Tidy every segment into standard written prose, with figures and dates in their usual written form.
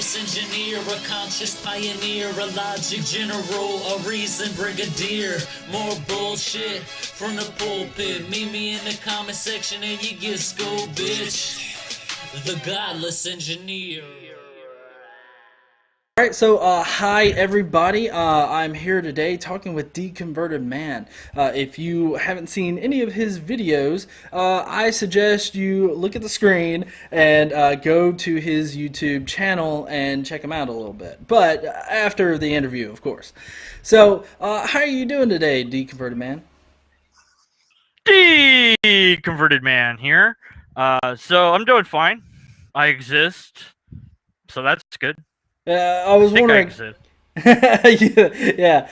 godless engineer, a conscious pioneer, a logic general, a reason brigadier. More bullshit from the pulpit. Meet me in the comment section and you get schooled, bitch. The godless engineer. All right, so hi everybody. I'm here today talking with Deconverted Man. If you haven't seen any of his videos, I suggest you look at the screen and go to his YouTube channel and check him out a little bit. But after the interview, of course. So, how are you doing today, Deconverted Man? Deconverted Man here. So I'm doing fine. I exist, so that's good. I was I think I wondering. exist. Yeah.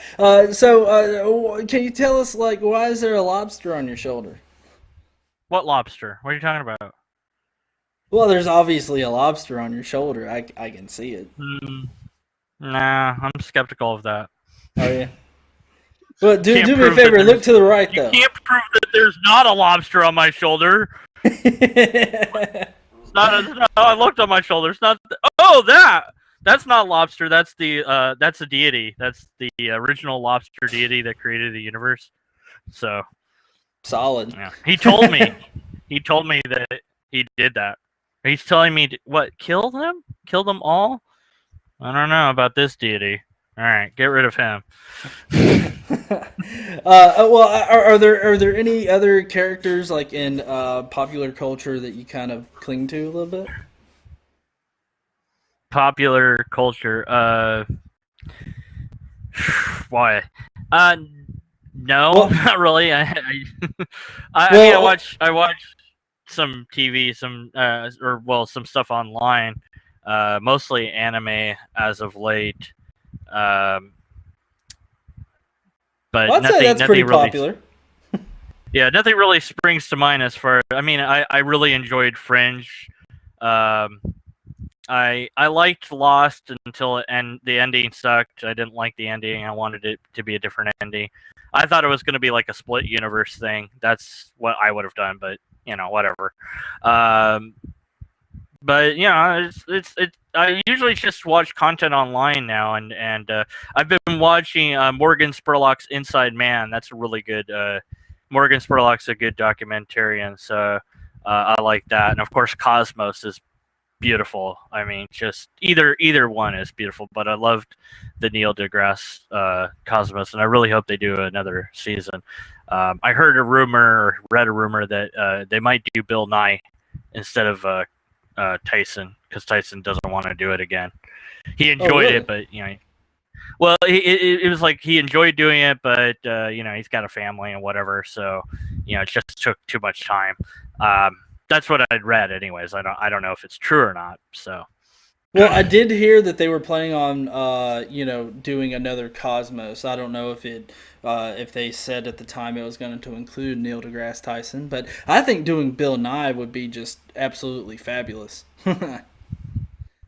Can you tell us, like, why is there a lobster on your shoulder? What lobster? What are you talking about? Well, there's obviously a lobster on your shoulder. I can see it. Nah, I'm skeptical of that. Oh yeah. Well, do Can't me a prove that favor. Look there's- to the right You though. can't prove that there's not a lobster on my shoulder. It's not. No, I looked on my shoulder. It's not. Oh, that's not lobster. That's a deity. That's the original lobster deity that created the universe. So Solid. yeah, he told me. He told me that he did that. He's telling me what? Kill them? Kill them all? I don't know about this deity. All right, get rid of him. Are there any other characters like in popular culture that you kind of cling to a little bit? Popular culture. Why? No, Well, not really. I mean, well, I watch some TV, some stuff online. Mostly anime as of late. Um, but I'd say that's pretty nothing really. popular. Yeah, nothing really springs to mind as far. I mean, I really enjoyed Fringe. Um, I liked Lost until the ending sucked. I didn't like the ending. I wanted it to be a different ending. I thought it was going to be like a split universe thing. That's what I would have done, but whatever. Um, but I usually just watch content online now, and I've been watching Morgan Spurlock's Inside Man. That's a really good. Morgan Spurlock's a good documentarian, so I like that. And of course, Cosmos is beautiful. I mean, just either one is beautiful. But I loved the Neil deGrasse Cosmos, and I really hope they do another season. I heard a rumor, or read a rumor that they might do Bill Nye instead of Tyson, because Tyson doesn't want to do it again. He enjoyed really? it, but well, it was like he enjoyed doing it, but he's got a family and whatever, so it just took too much time. That's what I'd read, anyways. I don't know if it's true or not. So, Well, I did hear that they were planning on, doing another Cosmos. I don't know if they said at the time it was going to include Neil deGrasse Tyson, but I think doing Bill Nye would be just absolutely fabulous.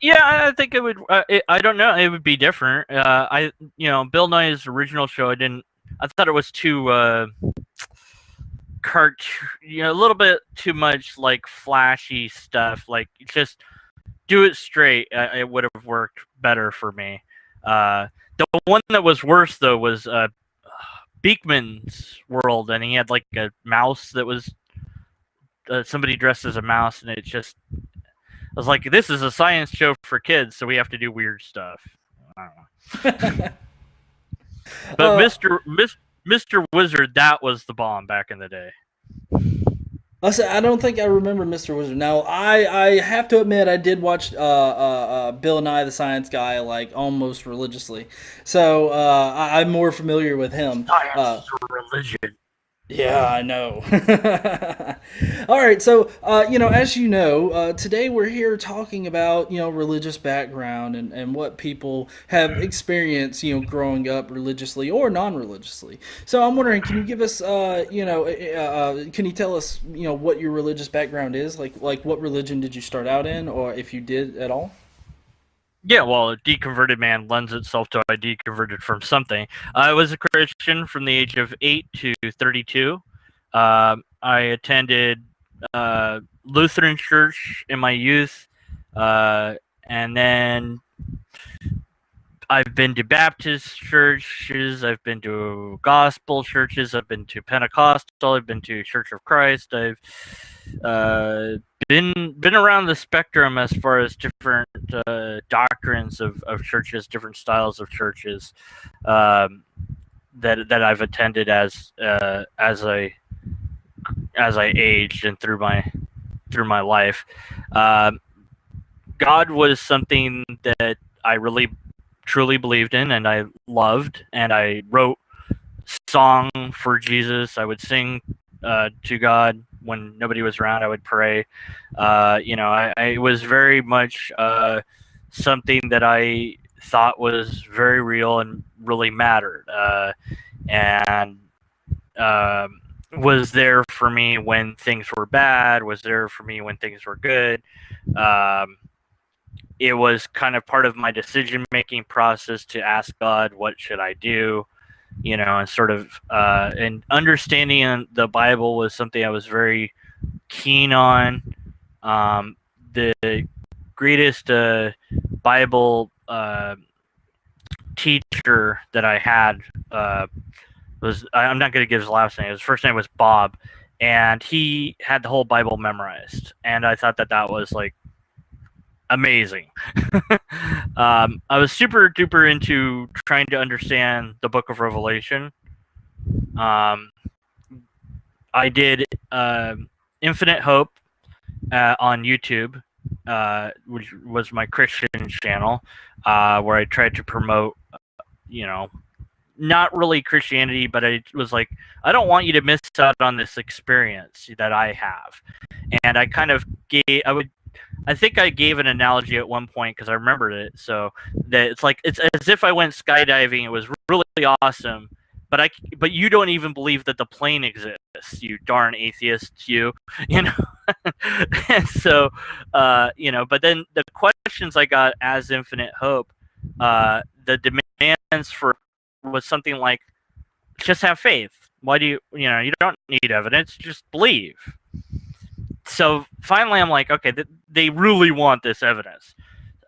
yeah, I think it would. I don't know. It would be different. Bill Nye's original show, I thought it was too a little bit too much like flashy stuff. Like, just do it straight. It would have worked better for me. The one that was worse though was Beekman's World, and he had like a mouse that was somebody dressed as a mouse, and I was like, this is a science show for kids, so we have to do weird stuff. I don't know. But Mr. Wizard, that was the bomb back in the day. I don't think I remember Mr. Wizard. Now, I have to admit I did watch Bill Nye the Science Guy like almost religiously, so I'm more familiar with him. Science is a religion. Yeah, I know. All right, so as you know, today we're here talking about religious background and what people have experienced growing up religiously or non-religiously. So I'm wondering, can you give us can you tell us what your religious background is? Like what religion did you start out in, or if you did at all? Yeah, well, a deconverted man lends itself to I deconverted from something. I was a Christian from the age of 8 to 32. I attended Lutheran church in my youth, And then I've been to Baptist churches, I've been to gospel churches, I've been to Pentecostal, I've been to Church of Christ, I've been around the spectrum as far as different doctrines of churches, different styles of churches that I've attended as I aged and through my life. God was something that I really truly believed in, and I loved, and I wrote song for Jesus. I would sing to God when nobody was around. I would pray. I was very much something that I thought was very real and really mattered, and was there for me when things were bad, was there for me when things were good. It was kind of part of my decision-making process to ask God, what should I do? And sort of, and understanding the Bible was something I was very keen on. The greatest Bible teacher that I had was, I'm not going to give his last name. His first name was Bob, and he had the whole Bible memorized, and I thought that was like amazing. I was super duper into trying to understand the Book of Revelation. I did Infinite Hope on YouTube, which was my Christian channel, where I tried to promote, not really Christianity, but I was like, I don't want you to miss out on this experience that I have. And I kind of I think I gave an analogy at one point because I remembered it. So that it's as if I went skydiving. It was really awesome, but you don't even believe that the plane exists. You darn atheist, you. And so, But then the questions I got as Infinite Hope, the demands for was something like, just have faith. Why do you don't need evidence, just believe. So finally, I'm like, okay, they really want this evidence.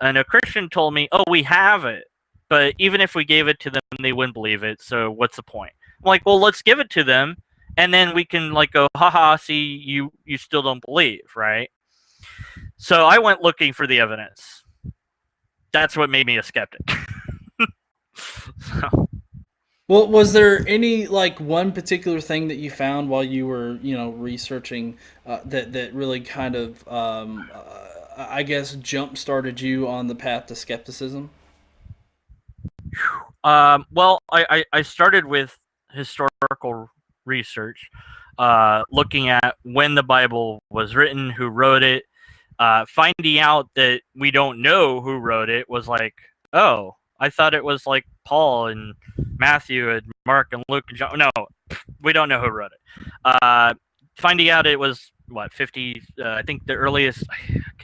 And a Christian told me, oh, we have it. But even if we gave it to them, they wouldn't believe it. So what's the point? I'm like, well, let's give it to them. And then we can go, haha, see, you still don't believe, right? So I went looking for the evidence. That's what made me a skeptic. So. Well, was there any one particular thing that you found while you were researching that really kind of I guess jump started you on the path to skepticism? Well, I started with historical research, looking at when the Bible was written, who wrote it. Finding out that we don't know who wrote it was like, oh, I thought it was like Paul and Matthew and Mark and Luke and John. No, we don't know who wrote it. Finding out it was 50. I think the earliest.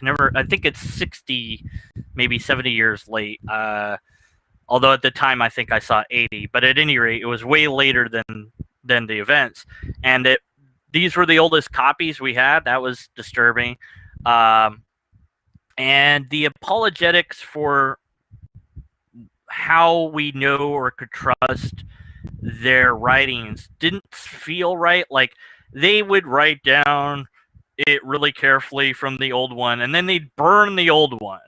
I think it's 60, maybe 70 years late. Although at the time I think I saw 80. But at any rate, it was way later than the events, and these were the oldest copies we had. That was disturbing. And the apologetics for how we know or could trust their writings didn't feel right. Like, they would write down it really carefully from the old one, and then they'd burn the old one.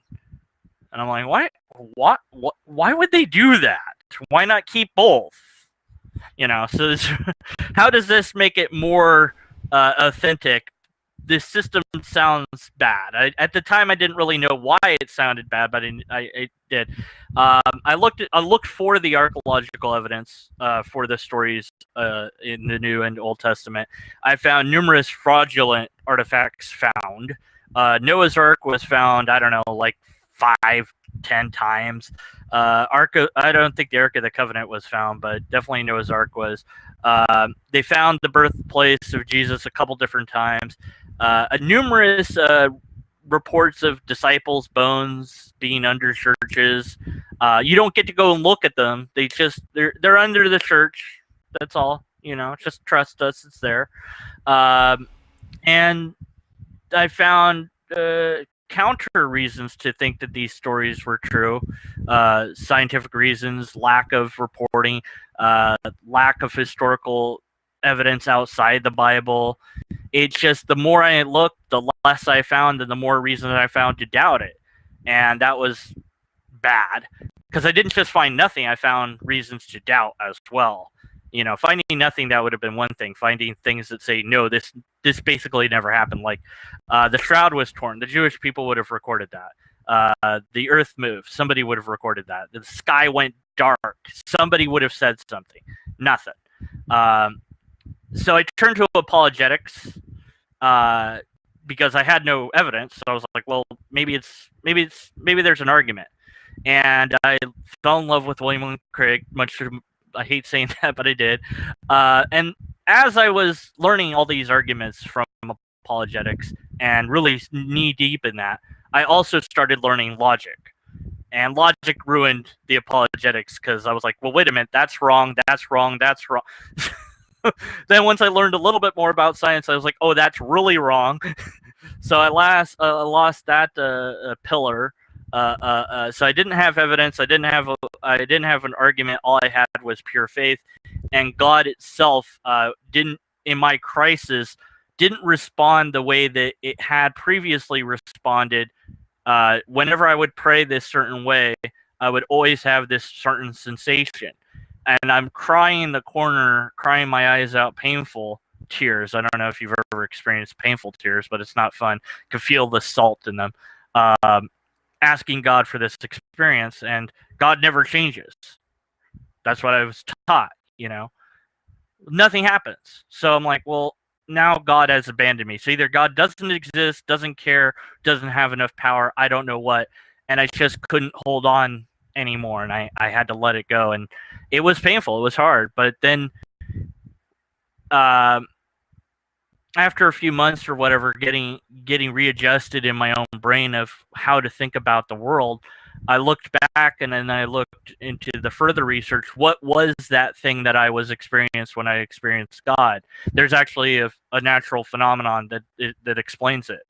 And I'm like, why would they do that? Why not keep both? So how does this make it more authentic? This system sounds bad. At the time, I didn't really know why it sounded bad, but I did. I looked for the archaeological evidence for the stories in the New and Old Testament. I found numerous fraudulent artifacts found. Noah's Ark was found, I don't know, like 5-10 times. I don't think the Ark of the Covenant was found, but definitely Noah's Ark was. They found the birthplace of Jesus a couple different times. Numerous reports of disciples' bones being under churches. You don't get to go and look at them. They're under the church. That's all. Just trust us. It's there. And I found counter reasons to think that these stories were true. Scientific reasons, lack of reporting, lack of historical evidence outside the Bible. It's just the more I looked, the less I found, and the more reasons I found to doubt it. And that was bad, because I didn't just find nothing, I found reasons to doubt as well. You know, finding nothing, that would have been one thing. Finding things that say, no, this basically never happened. Like, the shroud was torn. The Jewish people would have recorded that. The earth moved. Somebody would have recorded that. The sky went dark. Somebody would have said something. Nothing. So I turned to apologetics, because I had no evidence. So I was like, well, maybe there's an argument. And I fell in love with William Craig, I hate saying that, but I did. And as I was learning all these arguments from apologetics and really knee deep in that, I also started learning logic. And logic ruined the apologetics, because I was like, well, wait a minute, that's wrong, that's wrong, that's wrong. Then once I learned a little bit more about science, I was like, oh, that's really wrong. So I lost that pillar. So I didn't have evidence. I didn't have an argument. All I had was pure faith, and God itself didn't, in my crisis, didn't respond the way that it had previously responded. Whenever I would pray this certain way, I would always have this certain sensation, and I'm crying in the corner, crying my eyes out, painful tears. I don't know if you've ever experienced painful tears, but it's not fun. You can feel the salt in them. Asking God for this experience, and God never changes. That's what I was taught, you know. Nothing happens. So I'm like, well, now God has abandoned me. So either God doesn't exist, doesn't care, doesn't have enough power, I don't know what, and I just couldn't hold on anymore, and I had to let it go, and it was painful, it was hard. But then after a few months or whatever, getting readjusted in my own brain of how to think about the world, I looked back, and then I looked into the further research. What was that thing that I was experienced when I experienced God? There's actually a natural phenomenon that explains it.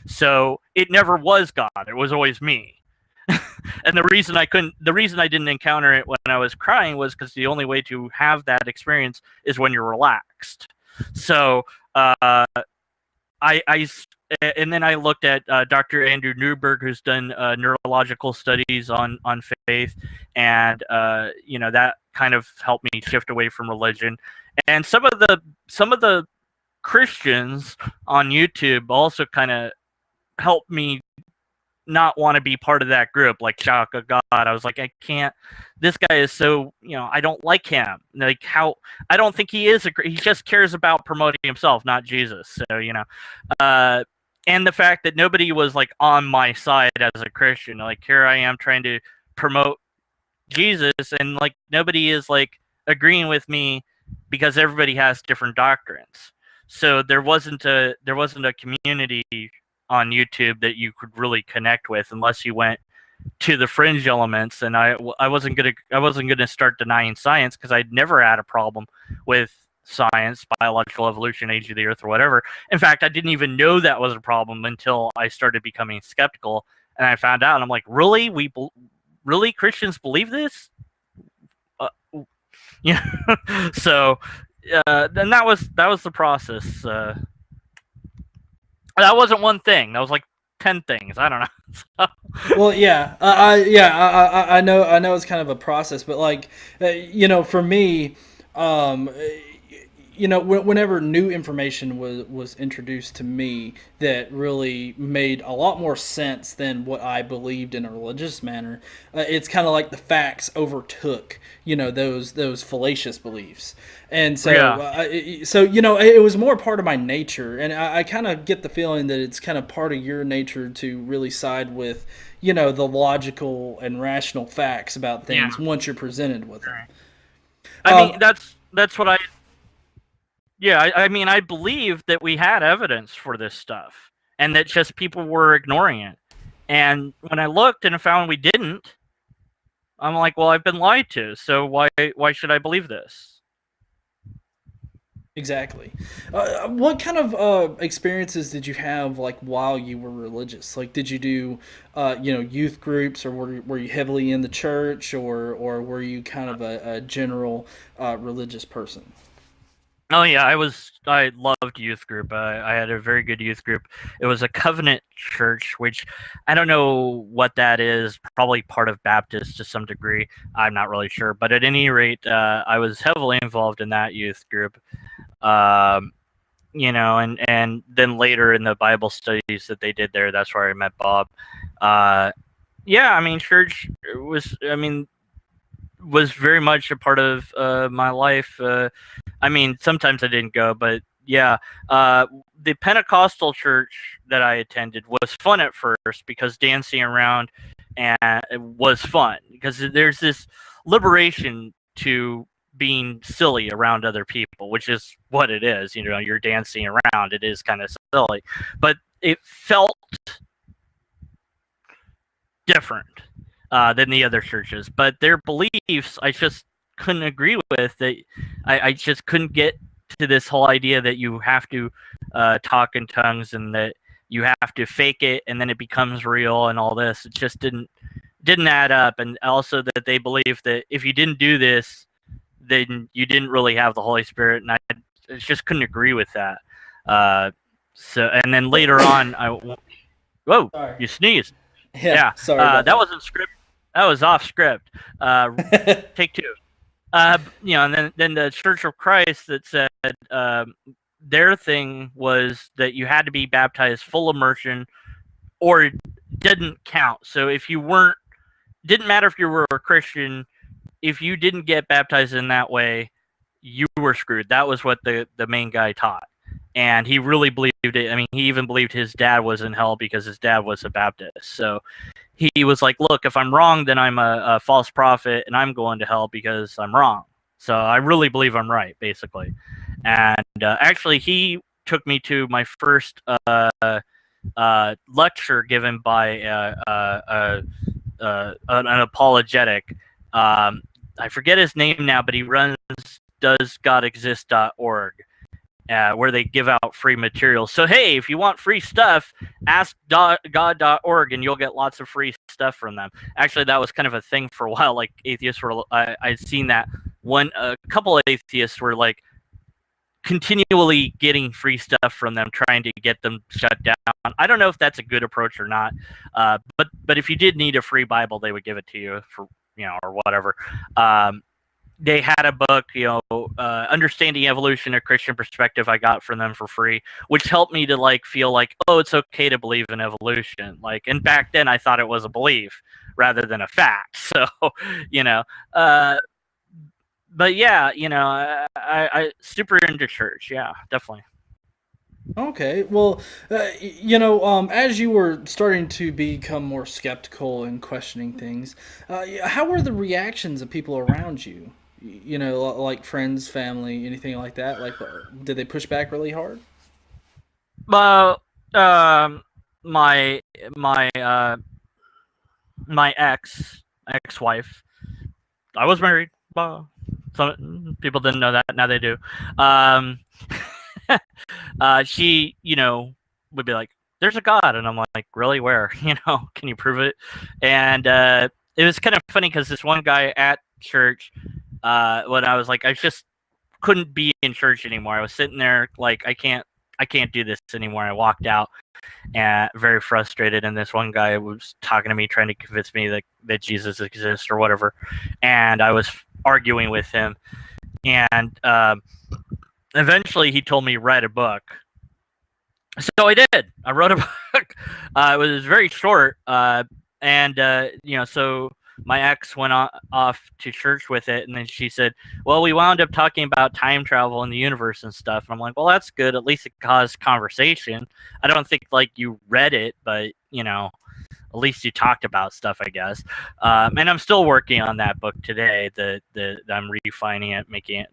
So it never was God. It was always me. And the reason I didn't encounter it when I was crying was because the only way to have that experience is when you're relaxed. So and then I looked at Dr. Andrew Newberg, who's done neurological studies on faith, and that kind of helped me shift away from religion. And some of the Christians on YouTube also kind of helped me not want to be part of that group, like Shaka God. I was like, I can't. This guy is so, I don't like him. Like, how? I don't think he is he just cares about promoting himself, not Jesus. So and the fact that nobody was like on my side as a Christian. Like, here I am trying to promote Jesus, and like nobody is like agreeing with me because everybody has different doctrines. So there wasn't a community on YouTube that you could really connect with unless you went to the fringe elements. And I wasn't gonna start denying science, because I'd never had a problem with science, biological evolution, age of the earth, or whatever. In fact, I didn't even know that was a problem until I started becoming skeptical, and I found out, and I'm like, really, really Christians believe this? Yeah. So then that was the process. That wasn't one thing. That was like 10 things. I don't know. Well, yeah, I know it's kind of a process, but like, for me, whenever new information was introduced to me that really made a lot more sense than what I believed in a religious manner, it's kind of like the facts overtook, those fallacious beliefs. And so, Yeah. It was more part of my nature, and I kind of get the feeling that it's kind of part of your nature to really side with, the logical and rational facts about things once you're presented with them. I mean, that's what I. Yeah, I mean, I believe that we had evidence for this stuff, and that just people were ignoring it. And when I looked and found we didn't, I'm like, well, I've been lied to, so why should I believe this? Exactly. What kind of experiences did you have like while you were religious? Like, did you do, youth groups, or were you heavily in the church, or were you kind of a general religious person? Oh yeah, I loved youth group. I had a very good youth group. It was a covenant church, which I don't know what that is. Probably part of Baptist to some degree. I'm not really sure, but at any rate, I was heavily involved in that youth group. Um, and then later in the Bible studies that they did there, that's where I met Bob. Uh, yeah, I mean, church was very much a part of my life. I mean, sometimes I didn't go, but yeah, the Pentecostal church that I attended was fun at first because dancing around and it was fun because there's this liberation to being silly around other people, which is what it is. You're dancing around. It is kind of silly, but it felt different than the other churches. But their beliefs, I just couldn't agree with. That I just couldn't get to this whole idea that you have to talk in tongues and that you have to fake it and then it becomes real and all this. It just didn't add up. And also that they believe that if you didn't do this, then you didn't really have the Holy Spirit. And I just couldn't agree with that. And then later on, whoa, Sorry. you sneezed. Yeah. Sorry. That wasn't script. That was off script. Take two. And then the Church of Christ that said their thing was that you had to be baptized full immersion, or it didn't count. So if you didn't matter if you were a Christian, if you didn't get baptized in that way, you were screwed. That was what the main guy taught. And he really believed it. I mean, he even believed his dad was in hell because his dad was a Baptist. So he was like, look, if I'm wrong, then I'm a false prophet and I'm going to hell because I'm wrong. So I really believe I'm right, basically. And actually, he took me to my first lecture given by an apologetic. I forget his name now, but he runs doesgodexist.org. Where they give out free materials. So, hey, if you want free stuff, ask God.org and you'll get lots of free stuff from them. Actually, that was kind of a thing for a while. Like, atheists were, I'd seen that a couple of atheists were like continually getting free stuff from them, trying to get them shut down. I don't know if that's a good approach or not. But if you did need a free Bible, they would give it to you for, or whatever. They had a book, Understanding Evolution, a Christian Perspective, I got from them for free, which helped me to feel like, oh, it's okay to believe in evolution. And back then I thought it was a belief rather than a fact. So, but yeah, I super into church. Yeah, definitely. Okay, well, as you were starting to become more skeptical and questioning things, how were the reactions of people around you? Like friends, family, anything like that? Did they push back really hard? Well, my my ex-wife, I was married. Well, some people didn't know that. Now they do. She, would be like, "There's a God," and I'm like, "Really? Where? Can you prove it?" And it was kind of funny because this one guy at church, when I was like, I just couldn't be in church anymore. I was sitting there like, I can't do this anymore. I walked out and very frustrated. And this one guy was talking to me, trying to convince me that Jesus exists or whatever. And I was arguing with him. And eventually he told me write a book. So I did. I wrote a book. It was very short. So my ex went off to church with it, and then she said, well, we wound up talking about time travel in the universe and stuff. And I'm like, well, that's good. At least it caused conversation. I don't think you read it, but at least you talked about stuff, I guess. And I'm still working on that book today. I'm refining it,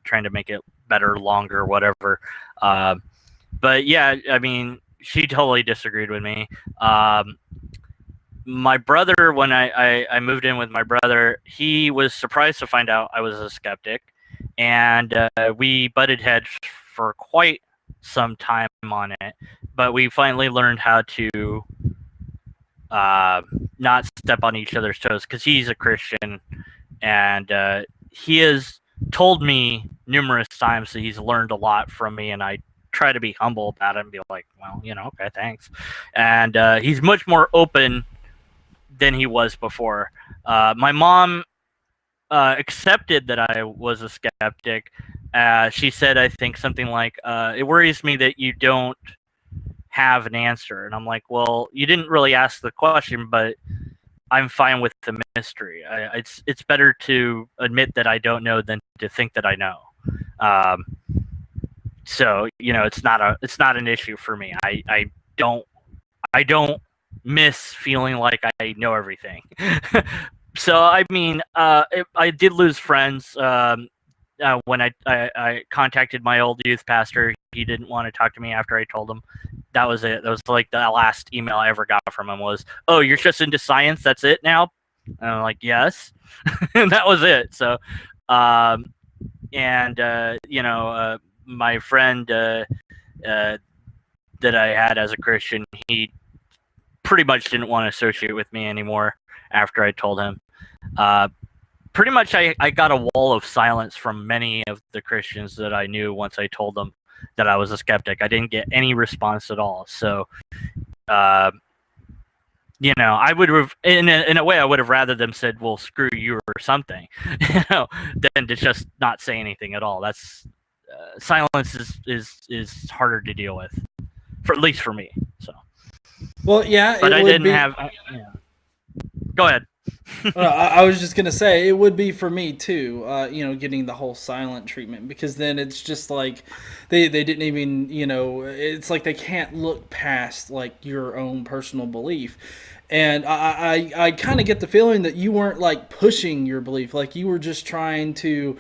trying to make it better, longer, whatever. But yeah, I mean, she totally disagreed with me. My brother, when I moved in with my brother, he was surprised to find out I was a skeptic, and we butted heads for quite some time on it, but we finally learned how to not step on each other's toes, because he's a Christian, and he has told me numerous times that he's learned a lot from me, and I try to be humble about it and be like, well, okay, thanks. And he's much more open than he was before. My mom accepted that I was a skeptic. She said, I think something like, it worries me that you don't have an answer. And I'm like, well, you didn't really ask the question, but I'm fine with the mystery. It's better to admit that I don't know than to think that I know. So it's not an issue for me. I don't miss feeling like I know everything. So I mean, I did lose friends when I contacted my old youth pastor. He didn't want to talk to me after I told him. That was it. That was like the last email I ever got from him was, "Oh, you're just into science. That's it now." And I'm like, "Yes," and that was it. So, my friend that I had as a Christian, he pretty much didn't want to associate with me anymore after I told him. Pretty much I got a wall of silence from many of the Christians that I knew once I told them that I was a skeptic. I didn't get any response at all. So, I would have, in a way, I would have rather them said, well, screw you or something, than to just not say anything at all. That's silence is harder to deal with, at least for me. So, well, yeah, but I didn't have. Go ahead. I was just gonna say it would be for me too. Getting the whole silent treatment, because then it's just like they didn't even it's like they can't look past like your own personal belief. And I kind of get the feeling that you weren't like pushing your belief, like you were just trying to,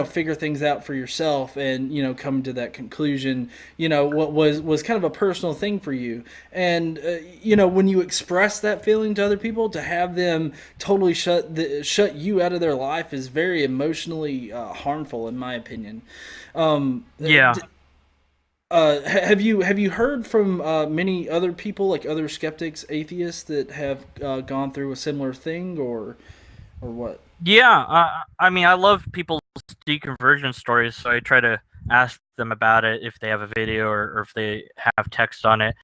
figure things out for yourself and, come to that conclusion, what was kind of a personal thing for you. And, when you express that feeling to other people, to have them totally shut you out of their life is very emotionally harmful, in my opinion. Yeah. Have you heard from many other people, like other skeptics, atheists, that have gone through a similar thing, or what? Yeah, I mean, I love people's deconversion stories, so I try to ask them about it if they have a video or if they have text on it.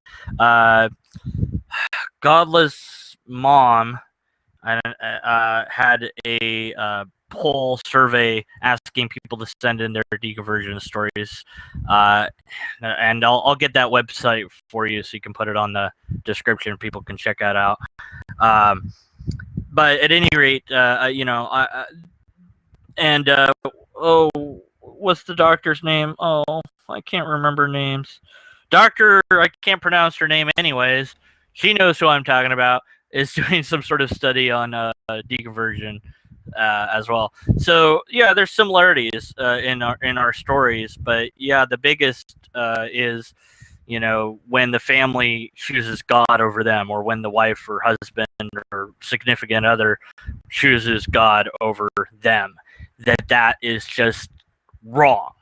Godless mom had a poll survey asking people to send in their deconversion stories, and I'll get that website for you so you can put it on the description. People can check that out. But at any rate, what's the doctor's name? Oh, I can't remember names. Doctor, I can't pronounce her name anyways. She knows who I'm talking about. Is doing some sort of study on deconversion as well. So yeah, there's similarities in our stories, but yeah, the biggest is when the family chooses God over them, or when the wife or husband or significant other chooses God over them, that is just wrong.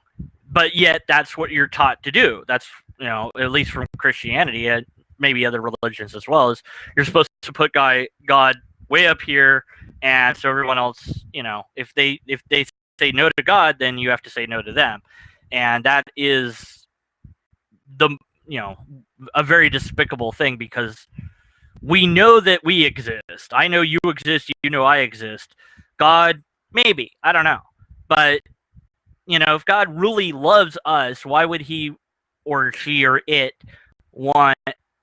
But yet that's what you're taught to do. That's at least from Christianity and maybe other religions as well, is you're supposed to put God way up here, and so everyone else, if they say no to God, then you have to say no to them, and that is a very despicable thing, because we know that we exist. I know you exist. You know I exist. God, maybe, I don't know, but if God really loves us, why would he or she or it want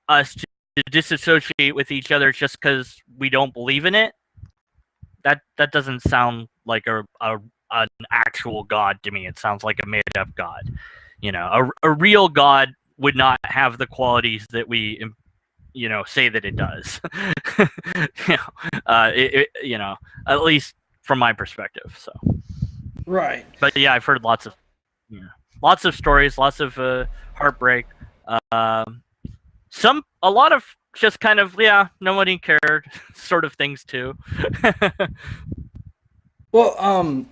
us to disassociate with each other just because we don't believe in it? That doesn't sound like an actual God to me. It sounds like a made up God. A real God would not have the qualities that we say that it does. At least from my perspective. So Right. But yeah, I've heard lots of stories, lots of heartbreak. A lot of just kind of, nobody cared sort of things too. Well, I'm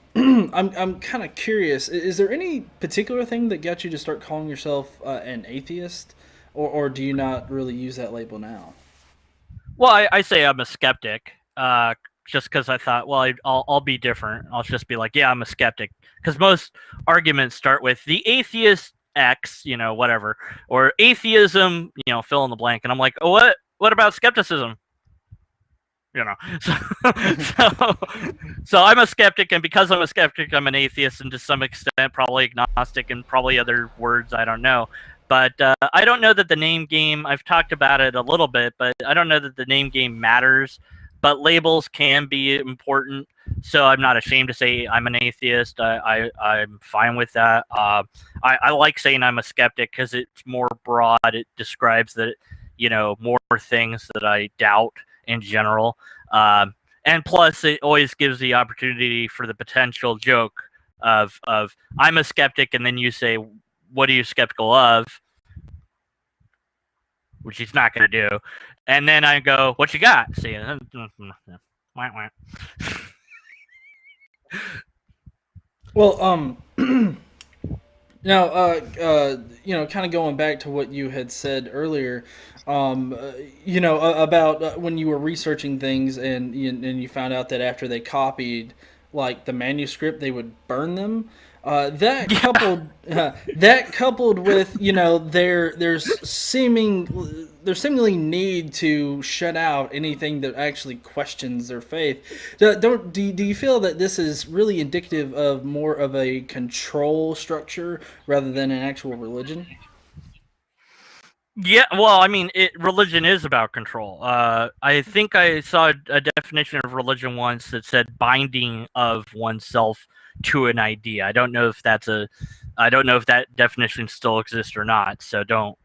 kind of curious. Is there any particular thing that got you to start calling yourself an atheist, or do you not really use that label now? Well, I say I'm a skeptic, just because I thought, well, I'll be different. I'll just be like, yeah, I'm a skeptic, because most arguments start with the atheist X, whatever, or atheism, fill in the blank, and I'm like, oh, what about skepticism? So, so, so I'm a skeptic, and because I'm a skeptic, I'm an atheist, and to some extent, probably agnostic, and probably other words I don't know. But I don't know that the name game. I've talked about it a little bit, but I don't know that the name game matters. But labels can be important, so I'm not ashamed to say I'm an atheist. I'm fine with that. I like saying I'm a skeptic because it's more broad. It describes that more things that I doubt in general. And plus, it always gives the opportunity for the potential joke of I'm a skeptic, and then you say, "What are you skeptical of?" Which he's not going to do. And then I go, "What you got?" See, Well, now, kind of going back to what you had said earlier, about when you were researching things and you found out that after they copied like the manuscript, they would burn them. That coupled with there's seemingly need to shut out anything that actually questions their faith. Do you feel that this is really indicative of more of a control structure rather than an actual religion? Yeah, well, I mean, religion is about control. I think I saw a definition of religion once that said binding of oneself to an idea. I don't know if that definition still exists or not. So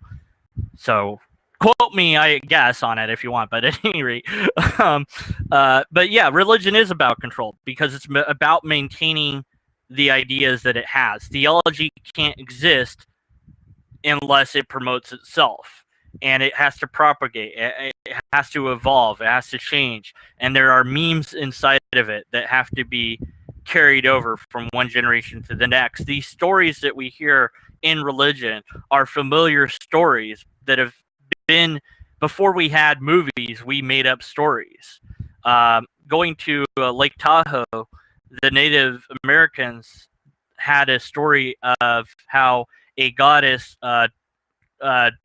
quote me, I guess, on it if you want. But at any rate, but yeah, religion is about control because it's about maintaining the ideas that it has. Theology can't exist unless it promotes itself, and it has to propagate, it has to evolve, it has to change, and there are memes inside of it that have to be carried over from one generation to the next. These stories that we hear in religion are familiar stories that have been before we had movies. We made up stories. Going to Lake Tahoe, the Native Americans had a story of how a goddess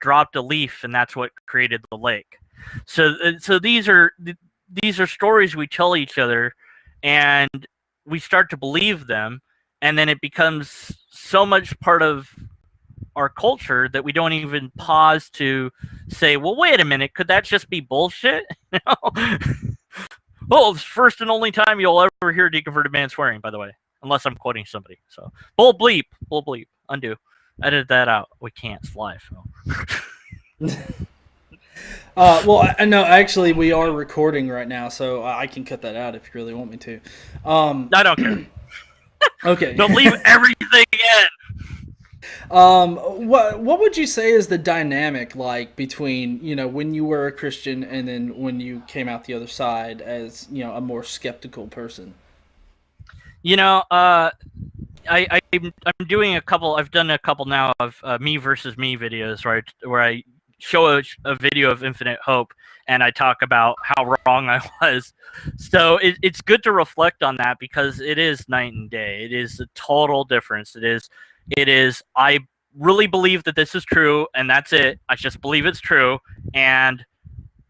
dropped a leaf, and that's what created the lake. So these are stories we tell each other, and we start to believe them, and then it becomes so much part of our culture that we don't even pause to say, well, wait a minute, could that just be bullshit? Well, it's first and only time you'll ever hear a deconverted man swearing, by the way, unless I'm quoting somebody. So bull bleep, undo, edit that out. We can't. It's live. Well, I know actually we are recording right now, so I can cut that out if you really want me to. I don't care. Okay. Don't leave everything in. What would you say is the dynamic like between when you were a Christian and then when you came out the other side as a more skeptical person? I'm doing a couple. I've done a couple now of me versus me videos, right, where I show a video of Infinite Hope, and I talk about how wrong I was. So it's good to reflect on that because it is night and day. It is a total difference. It is. I really believe that this is true, and that's it. I just believe it's true, and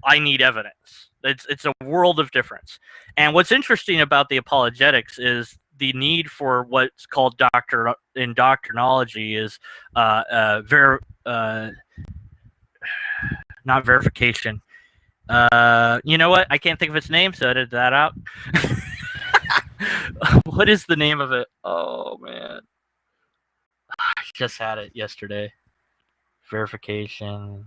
I need evidence. It's a world of difference. And what's interesting about the apologetics is the need for what's called doctrinology is not verification. You know what? I can't think of its name, so I edited that out. What is the name of it? Oh man, I just had it yesterday. Verification.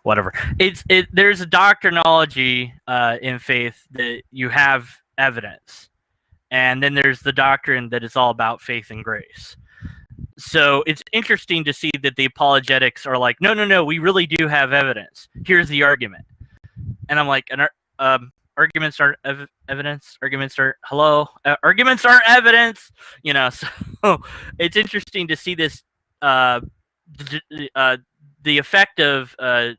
Whatever. There's a doctrinology in faith that you have evidence. And then there's the doctrine that is all about faith and grace. So it's interesting to see that the apologetics are like, no, we really do have evidence. Here's the argument. And I'm like, arguments aren't evidence. Arguments are hello. Arguments aren't evidence. So it's interesting to see this the effect of what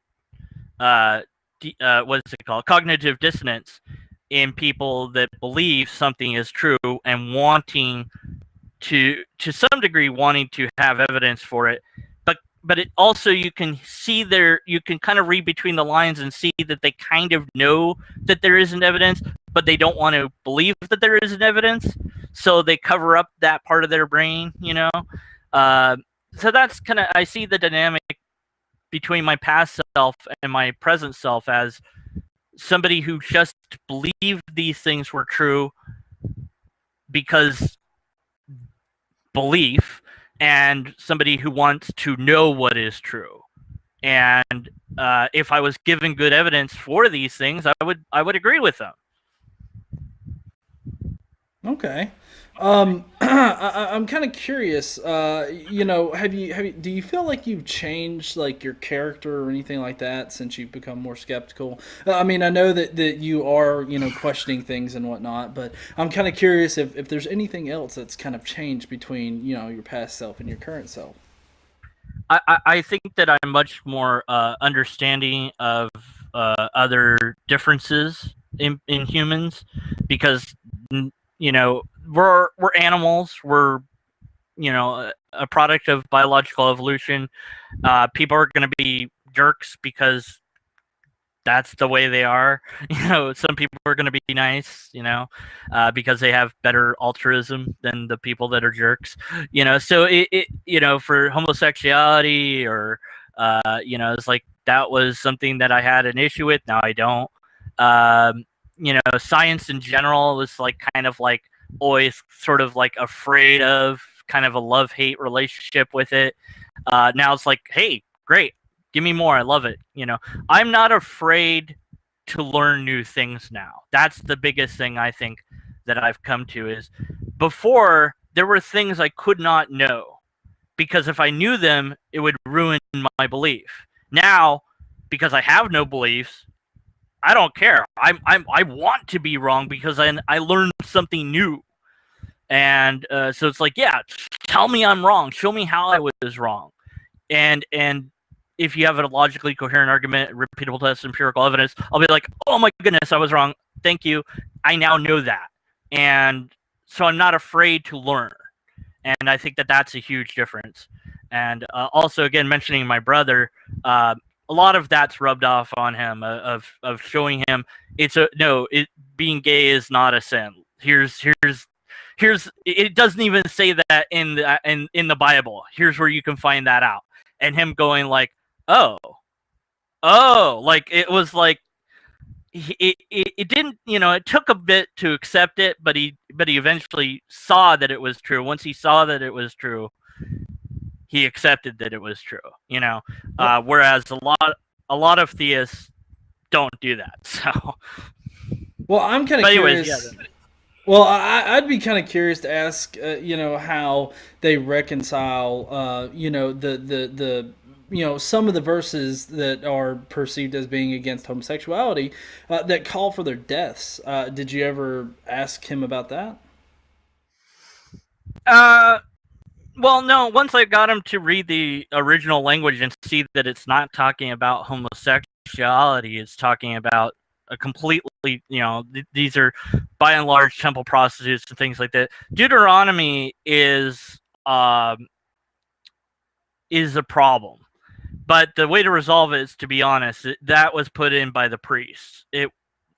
is it called, cognitive dissonance in people that believe something is true and wanting to some degree wanting to have evidence for it, but it also, you can see you can kind of read between the lines and see that they kind of know that there isn't evidence, but they don't want to believe that there isn't evidence, so they cover up that part of their brain. So that's kind of, I see the dynamic between my past self and my present self as somebody who just believed these things were true because belief, and somebody who wants to know what is true. And if I was given good evidence for these things, I would agree with them. Okay. I'm kind of curious. Have you do you feel like you've changed like your character or anything like that since you've become more skeptical? I mean, I know that you are questioning things and whatnot, but I'm kind of curious if there's anything else that's kind of changed between your past self and your current self. I think that I'm much more understanding of other differences in humans, because we're animals. We're a product of biological evolution. People are going to be jerks because that's the way they are. Some people are going to be nice, because they have better altruism than the people that are jerks. So for homosexuality or it's like that was something that I had an issue with. Now I don't. Science in general was like kind of like always sort of like afraid of, kind of a love-hate relationship with it. Now it's like, hey, great, give me more. I love it. I'm not afraid to learn new things now. That's the biggest thing I think that I've come to. Is before, there were things I could not know because if I knew them, it would ruin my belief. Now, because I have no beliefs, I don't care. I want to be wrong because I learned something new. And so it's like, yeah, tell me I'm wrong. Show me how I was wrong. And if you have a logically coherent argument, repeatable tests, empirical evidence, I'll be like, oh my goodness, I was wrong. Thank you. I now know that. And so I'm not afraid to learn. And I think that that's a huge difference. And also, again, mentioning my brother, a lot of that's rubbed off on him of showing him being gay is not a sin. Here's it doesn't even say that in the Bible. Here's where you can find that out. And him going like, oh, like it was like it didn't, it took a bit to accept it, but he eventually saw that it was true. Once he saw that it was true, he accepted that it was true, whereas a lot of theists don't do that. So, well, I'm kind of curious. Yeah, well, I'd be kind of curious to ask, how they reconcile, the some of the verses that are perceived as being against homosexuality that call for their deaths. Did you ever ask him about that? Well, no. Once I got him to read the original language and see that it's not talking about homosexuality, it's talking about a completely, these are by and large temple prostitutes and things like that. Deuteronomy is a problem, but the way to resolve it is, to be honest, that was put in by the priests.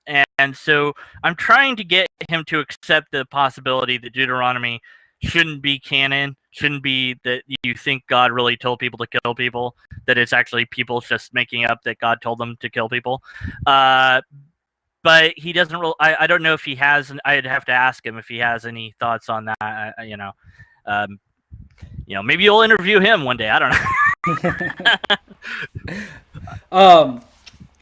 And so I'm trying to get him to accept the possibility that Deuteronomy shouldn't be canon, shouldn't be that you think God really told people to kill people, that it's actually people just making up that God told them to kill people. But he doesn't really, I don't know if he has, I'd have to ask him if he has any thoughts on that, maybe you'll interview him one day. I don't know.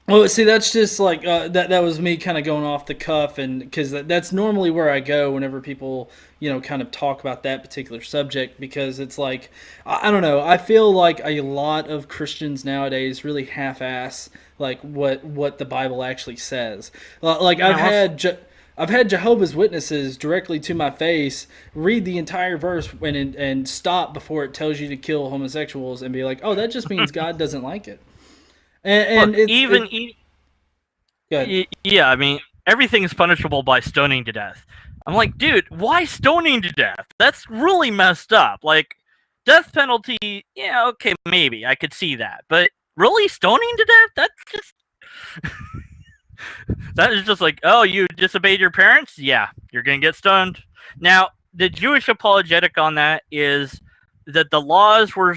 Well, see, that's just like that was me kind of going off the cuff, and because that's normally where I go whenever people kind of talk about that particular subject, because it's like I don't know, I feel like a lot of Christians nowadays really half-ass like what the Bible actually says. Like Yeah, I've had Jehovah's Witnesses directly to my face read the entire verse and stop before it tells you to kill homosexuals and be like, "Oh, that just means God doesn't like it." And look, it's good. yeah, I mean, everything is punishable by stoning to death. I'm like, dude, why stoning to death? That's really messed up. Like, death penalty, yeah, okay, maybe I could see that, but really stoning to death? That's just that is just like, oh, you disobeyed your parents? Yeah, you're gonna get stoned. Now, the Jewish apologetic on that is that the laws were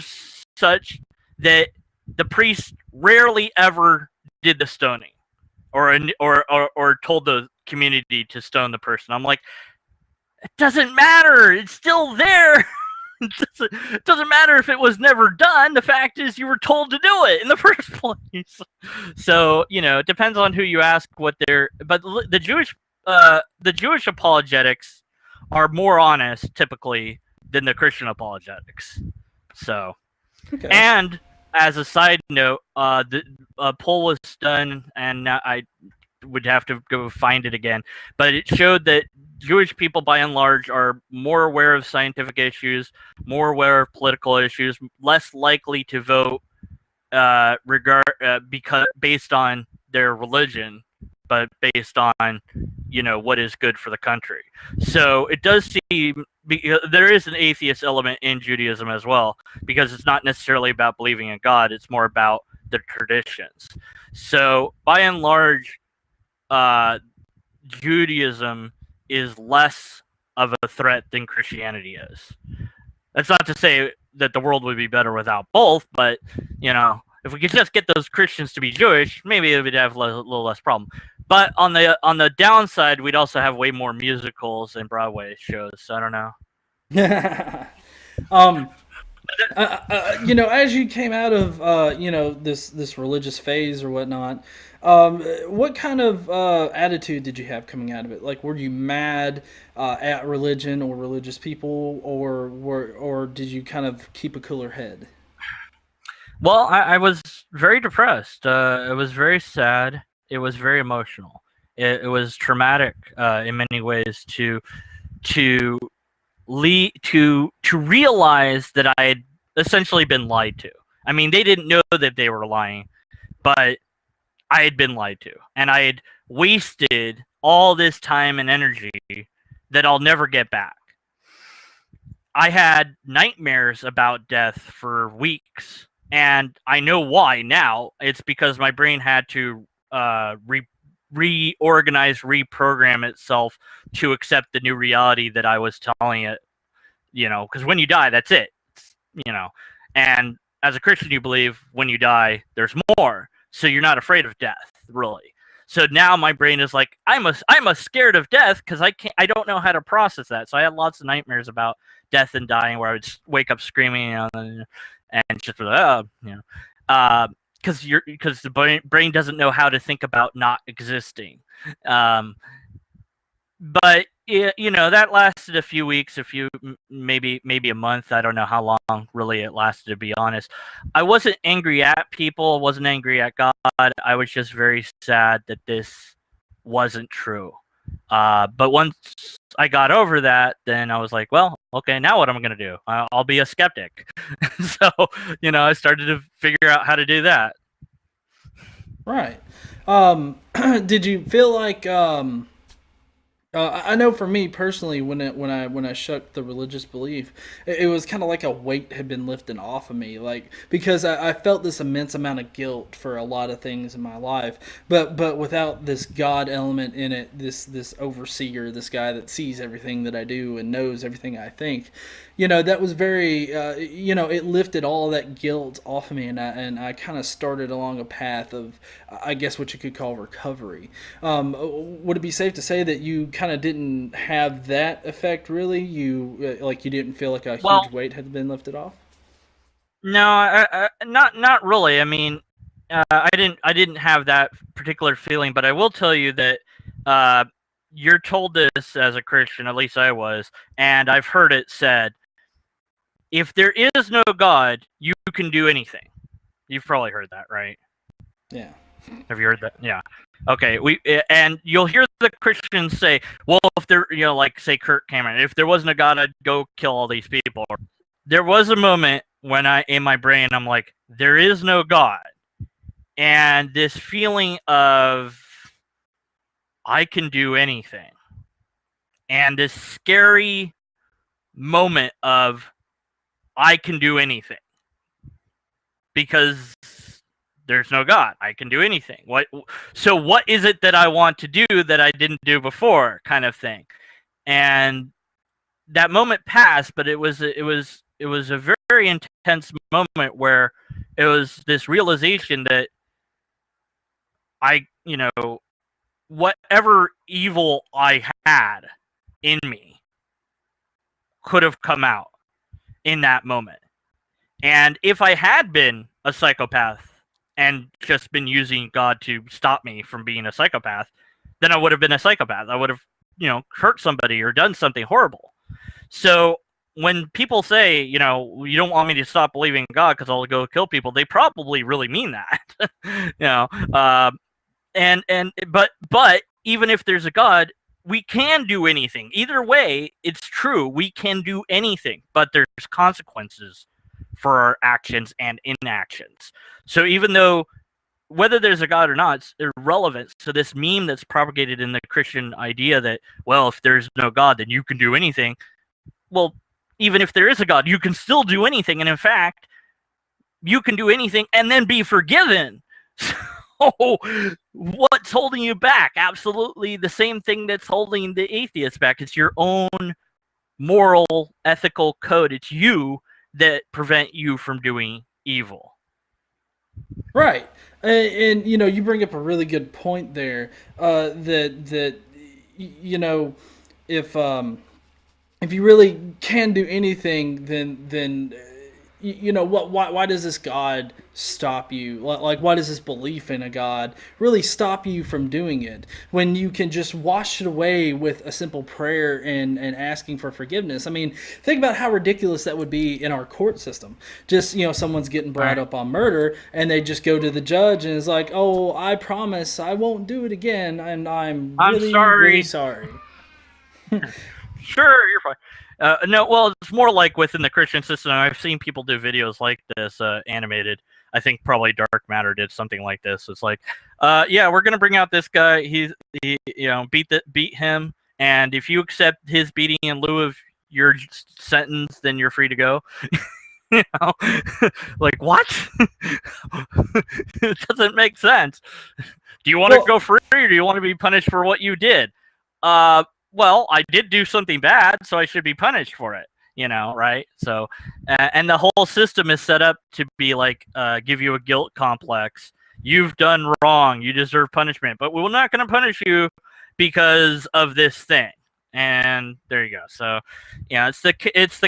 such that the priest rarely ever did the stoning or told the community to stone the person. I'm like, it doesn't matter. It's still there. It doesn't matter if it was never done. The fact is, you were told to do it in the first place. So it depends on who you ask what they're. But the Jewish apologetics are more honest typically than the Christian apologetics. So, Okay. and as a side note, the poll was done, and I would have to go find it again, but it showed that Jewish people, by and large, are more aware of scientific issues, more aware of political issues, less likely to vote because based on their religion, but based on what is good for the country. So it does seem there is an atheist element in Judaism as well, because it's not necessarily about believing in God; it's more about the traditions. So by and large, Judaism is less of a threat than Christianity is. That's not to say that the world would be better without both, but if we could just get those Christians to be Jewish, maybe it would have a little less problem. But on the downside, we'd also have way more musicals and Broadway shows. So I don't know. As you came out of this religious phase or whatnot, what kind of attitude did you have coming out of it? Like, were you mad at religion or religious people, or did you kind of keep a cooler head? Well, I was very depressed. It was very sad. It was very emotional. It was traumatic in many ways to realize that I had essentially been lied to. I mean, they didn't know that they were lying, but I had been lied to, and I had wasted all this time and energy that I'll never get back. I had nightmares about death for weeks, and I know why now. It's because my brain had to reorganize, reprogram itself to accept the new reality that I was telling it. Because when you die, that's it. And as a Christian, you believe when you die, there's more. So you're not afraid of death, really. So now my brain is like, I'm scared of death because I don't know how to process that. So I had lots of nightmares about death and dying, where I would wake up screaming and just because the brain doesn't know how to think about not existing. But that lasted a few weeks, maybe a month. I don't know how long really it lasted, to be honest. I wasn't angry at people. I wasn't angry at God. I was just very sad that this wasn't true. But once I got over that, then I was like, well, okay, now what am I going to do? I'll be a skeptic. So, I started to figure out how to do that. Right. Did you feel like I know for me personally, when I shook the religious belief, it was kind of like a weight had been lifted off of me, like because I felt this immense amount of guilt for a lot of things in my life, but without this God element in it, this overseer, this guy that sees everything that I do and knows everything I think, that was very, it lifted all of that guilt off of me, and I kind of started along a path of, I guess, what you could call recovery. Would it be safe to say that you kind of didn't have that effect, really? You didn't feel like a huge weight had been lifted off? No, not really. I mean, I didn't have that particular feeling, but I will tell you that you're told this as a Christian, at least I was, and I've heard it said, if there is no God, you can do anything. You've probably heard that, right? Yeah. Have you heard that? Yeah. Okay. And you'll hear the Christians say, "Well, if there, like say Kirk Cameron, if there wasn't a God, I'd go kill all these people." There was a moment when in my brain, I'm like, there is no God, and this feeling of I can do anything, and this scary moment of I can do anything because there's no God. I can do anything. So what is it that I want to do that I didn't do before, kind of thing. And that moment passed, but it was a very intense moment where it was this realization that whatever evil I had in me could have come out in that moment. And if I had been a psychopath and just been using God to stop me from being a psychopath, then I would have been a psychopath. I would have, hurt somebody or done something horrible. So when people say, you don't want me to stop believing in God because I'll go kill people, they probably really mean that. But even if there's a God, we can do anything. Either way, it's true. We can do anything, but there's consequences for our actions and inactions. So even though whether there's a God or not, it's irrelevant. So this meme that's propagated in the Christian idea that, well, if there's no God, then you can do anything. Well, even if there is a God, you can still do anything. And in fact, you can do anything and then be forgiven. So what's holding you back? Absolutely the same thing that's holding the atheists back. It's your own moral, ethical code. It's you that prevent you from doing evil. Right. And you bring up a really good point there. That if you really can do anything, then why does this God stop you? Like, why does this belief in a God really stop you from doing it when you can just wash it away with a simple prayer and asking for forgiveness? I mean, think about how ridiculous that would be in our court system. Just, someone's getting brought up on murder and they just go to the judge and is like, oh, I promise I won't do it again, and I'm really, sorry. really sorry. Sure, you're fine. No, well, it's more like within the Christian system. I've seen people do videos like this, animated. I think probably Dark Matter did something like this. It's like, yeah, we're gonna bring out this guy. He beat him, and if you accept his beating in lieu of your sentence, then you're free to go. Like what? It doesn't make sense. Do you want to go free, or do you want to be punished for what you did? Well, I did do something bad, so I should be punished for it, right? So, and the whole system is set up to be like, give you a guilt complex. You've done wrong. You deserve punishment, but we're not going to punish you because of this thing. And there you go. So, yeah, it's the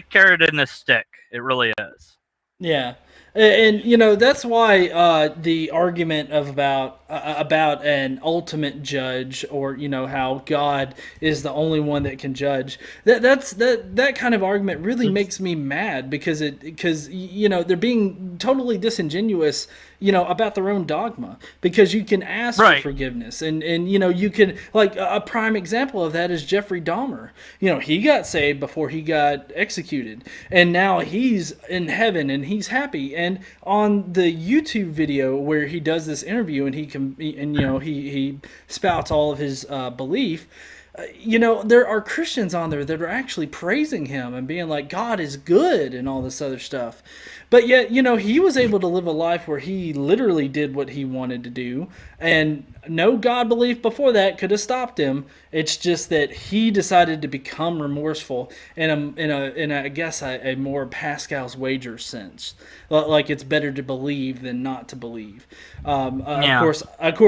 carrot and the stick. It really is. Yeah. And that's why the argument about an ultimate judge, or how God is the only one that can judge, that kind of argument really makes me mad, because they're being totally disingenuous about their own dogma, because you can ask for forgiveness, and you can, like, a prime example of that is Jeffrey Dahmer. He got saved before he got executed, and now he's in heaven and he's happy. And on the YouTube video where he does this interview and he spouts all of his belief, there are Christians on there that are actually praising him and being like, God is good and all this other stuff. But yet, he was able to live a life where he literally did what he wanted to do, and no God belief before that could have stopped him. It's just that he decided to become remorseful in a I guess a more Pascal's wager sense. Like, it's better to believe than not to believe. Of course,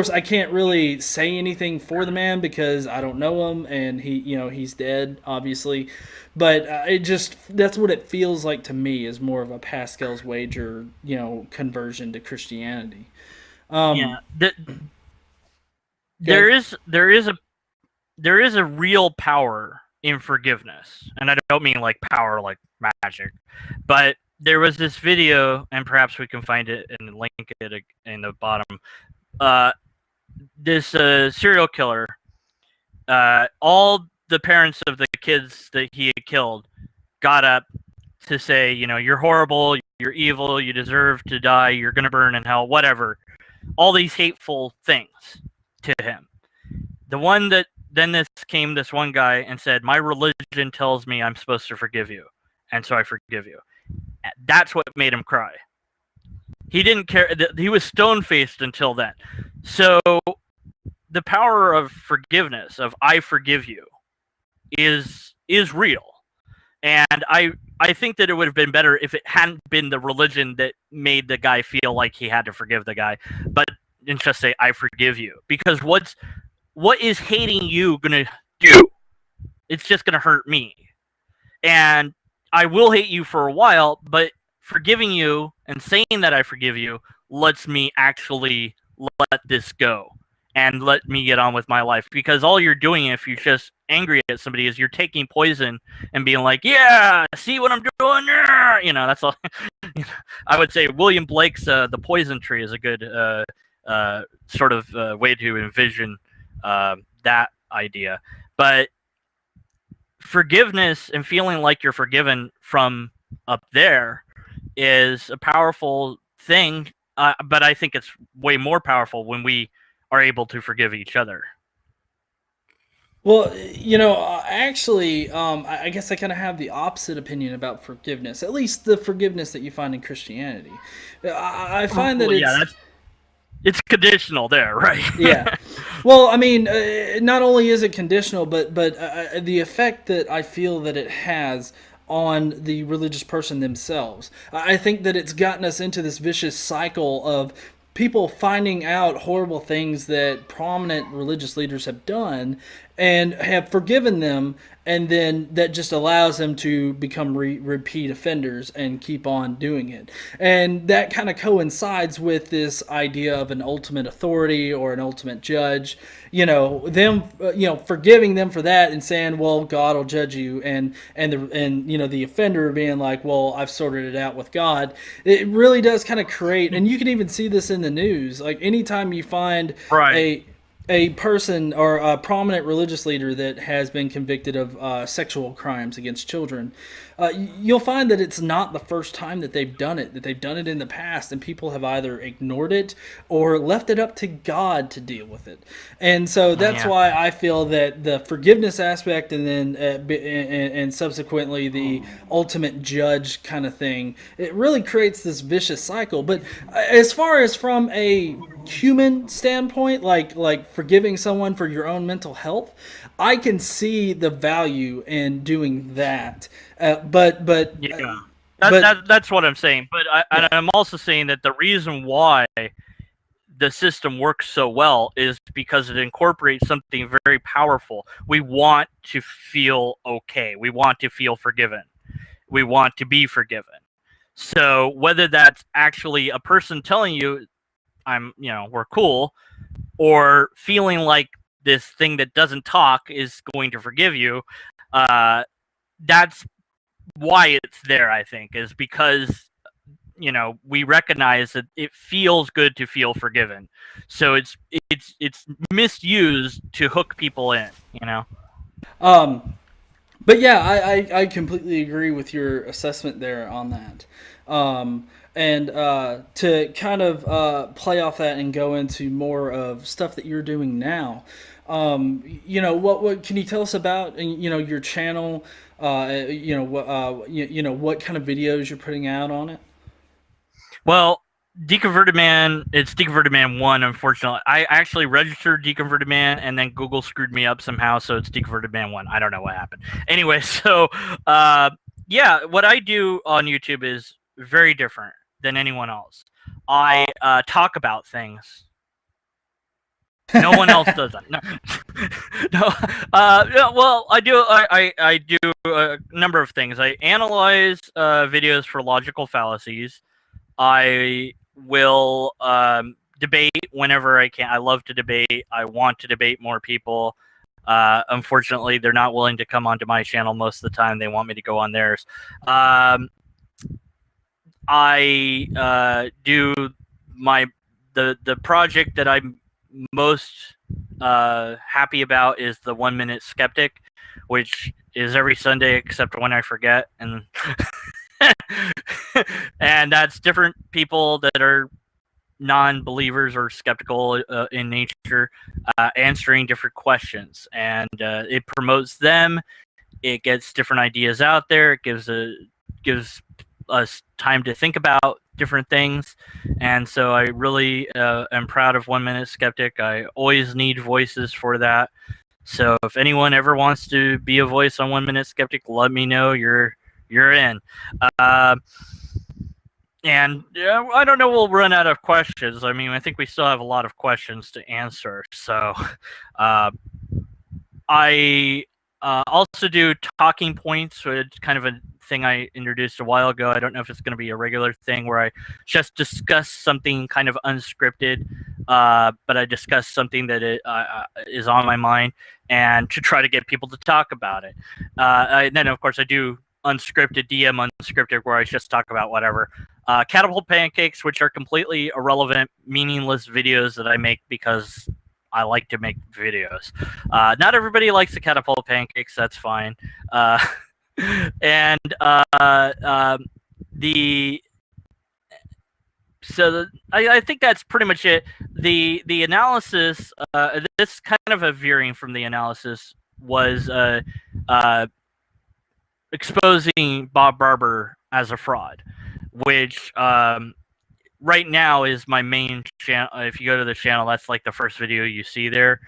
I can't really say anything for the man because I don't know him, and he's dead, obviously. But that's what it feels like to me, is more of a Pascal's wager, conversion to Christianity. There is a real power in forgiveness, and I don't mean like power like magic, but there was this video, and perhaps we can find it and link it in the bottom. this serial killer, all the parents of the kids that he had killed got up to say, you're horrible, you're evil, you deserve to die, you're going to burn in hell, whatever. All these hateful things to him. The one that then this one guy and said, my religion tells me I'm supposed to forgive you, and so I forgive you. That's what made him cry. He didn't care. He was stone-faced until then. So the power of forgiveness, of I forgive you, is real. And I think that it would have been better if it hadn't been the religion that made the guy feel like he had to forgive the guy, but just say, I forgive you. Because what is hating you going to do? It's just going to hurt me. And I will hate you for a while, but forgiving you and saying that I forgive you lets me actually let this go and let me get on with my life. Because all you're doing if you're just angry at somebody is you're taking poison and being like, yeah, see what I'm doing? Yeah! That's all. I would say William Blake's The Poison Tree is a good sort of way to envision that idea. But forgiveness and feeling like you're forgiven from up there is a powerful thing, but I think it's way more powerful when we are able to forgive each other. Well, actually, I guess I kind of have the opposite opinion about forgiveness. At least the forgiveness that you find in Christianity. I find that it's conditional there, right? Yeah. Well, I mean, not only is it conditional, but the effect that I feel that it has on the religious person themselves. I think that it's gotten us into this vicious cycle of people finding out horrible things that prominent religious leaders have done and have forgiven them, and then that just allows them to become repeat offenders and keep on doing it. And that kind of coincides with this idea of an ultimate authority or an ultimate judge. Them forgiving them for that and saying, well, God will judge you, and the offender being like, well, I've sorted it out with God. It really does kind of create, and you can even see this in the news. Like anytime you find a person or a prominent religious leader that has been convicted of sexual crimes against children, you'll find that it's not the first time that they've done it, that they've done it in the past, and people have either ignored it or left it up to God to deal with it. And so that's why I feel that the forgiveness aspect and then and subsequently the ultimate judge kind of thing, it really creates this vicious cycle. But as far as from a human standpoint, like forgiving someone for your own mental health, I can see the value in doing that. That's what I'm saying. But I'm also saying that the reason why the system works so well is because it incorporates something very powerful. We want to feel okay. We want to feel forgiven. We want to be forgiven. So whether that's actually a person telling you, we're cool, or feeling like this thing that doesn't talk is going to forgive you, that's why it's there, I think, is because we recognize that it feels good to feel forgiven. So it's misused to hook people in, But yeah, I completely agree with your assessment there on that. And to kind of play off that and go into more of stuff that you're doing now, what can you tell us about your channel? What kind of videos you're putting out on it? Well, Deconverted Man, it's Deconverted Man 1, unfortunately. I actually registered Deconverted Man, and then Google screwed me up somehow, so it's Deconverted Man 1. I don't know what happened. Anyway, so, what I do on YouTube is very different than anyone else. I talk about things. No one else does that. No. Well, I do. I do a number of things. I analyze videos for logical fallacies. I will debate whenever I can. I love to debate. I want to debate more people. Unfortunately, they're not willing to come onto my channel most of the time. They want me to go on theirs. I do my the project that I'm most happy about is the 1 Minute Skeptic, which is every Sunday except when I forget, and and that's different people that are non-believers or skeptical in nature, answering different questions, and it promotes them. It gets different ideas out there. It gives us time to think about different things, and so I really am proud of 1 Minute Skeptic. I always need voices for that. So if anyone ever wants to be a voice on 1 Minute Skeptic, let me know. You're in. And I don't know, we'll run out of questions. I mean, I think we still have a lot of questions to answer. So I also do talking points, which is kind of a thing I introduced a while ago. I don't know if it's going to be a regular thing where I just discuss something kind of unscripted, but I discuss something that is on my mind, and to try to get people to talk about it. And then, of course, I do unscripted, DM unscripted, where I just talk about whatever. Catapult Pancakes, which are completely irrelevant, meaningless videos that I make because I like to make videos. Not everybody likes the Catapult Pancakes, that's fine. And I think that's pretty much it. The analysis, this kind of a veering from the analysis, was exposing Bob Barber as a fraud, which right now is my main channel. If you go to the channel, that's like the first video you see there.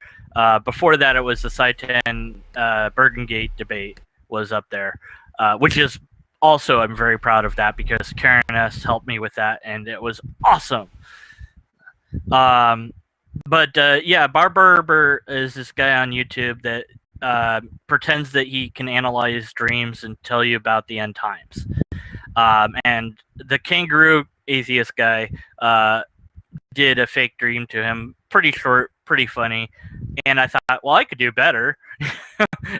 Before that, it was the Side 10 Bergengate debate was up there, which is also, I'm very proud of that because Karen S. helped me with that, and it was awesome. But yeah, Bob Barber is this guy on YouTube that pretends that he can analyze dreams and tell you about the end times. And the kangaroo atheist guy did a fake dream to him, pretty short, pretty funny, and I thought, well, I could do better.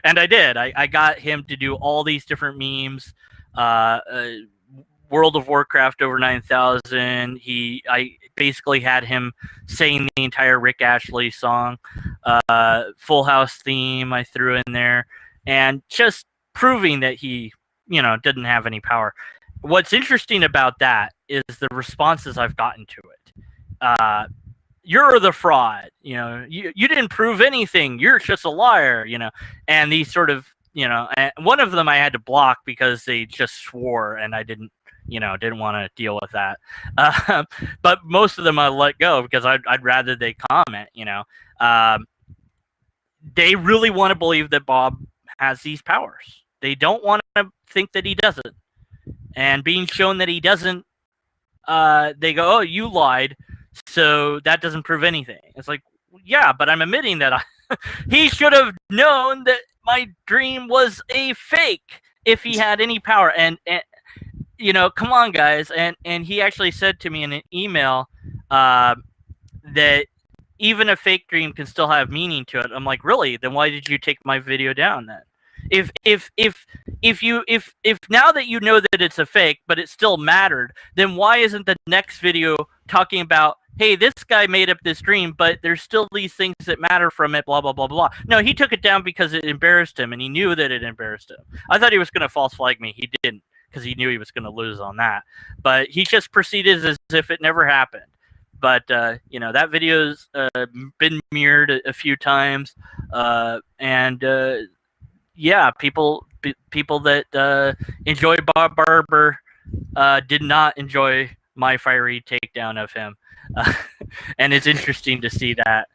And I did. I got him to do all these different memes. World of Warcraft over 9,000. I basically had him saying the entire Rick Astley song. Full House theme I threw in there, and just proving that he, didn't have any power. What's interesting about that is the responses I've gotten to it. You're the fraud. You didn't prove anything. You're just a liar. And these sort of, and one of them I had to block because they just swore, and I didn't want to deal with that. But most of them I let go because I'd rather they comment. They really want to believe that Bob has these powers. They don't want to think that he doesn't. And being shown that he doesn't, they go, "Oh, you lied, so that doesn't prove anything." It's like, yeah, but I'm admitting that he should have known that my dream was a fake if he had any power. And come on, guys. And he actually said to me in an email that even a fake dream can still have meaning to it. I'm like, really? Then why did you take my video down then? If now that you know that it's a fake, but it still mattered, then why isn't the next video talking about, hey, this guy made up this dream, but there's still these things that matter from it, blah, blah, blah, blah. No, he took it down because it embarrassed him, and he knew that it embarrassed him. I thought he was going to false flag me. He didn't, because he knew he was going to lose on that. But he just proceeded as if it never happened. But, that video's been mirrored a few times, and yeah, people that enjoy Bob Barber did not enjoy my fiery takedown of him, and it's interesting to see that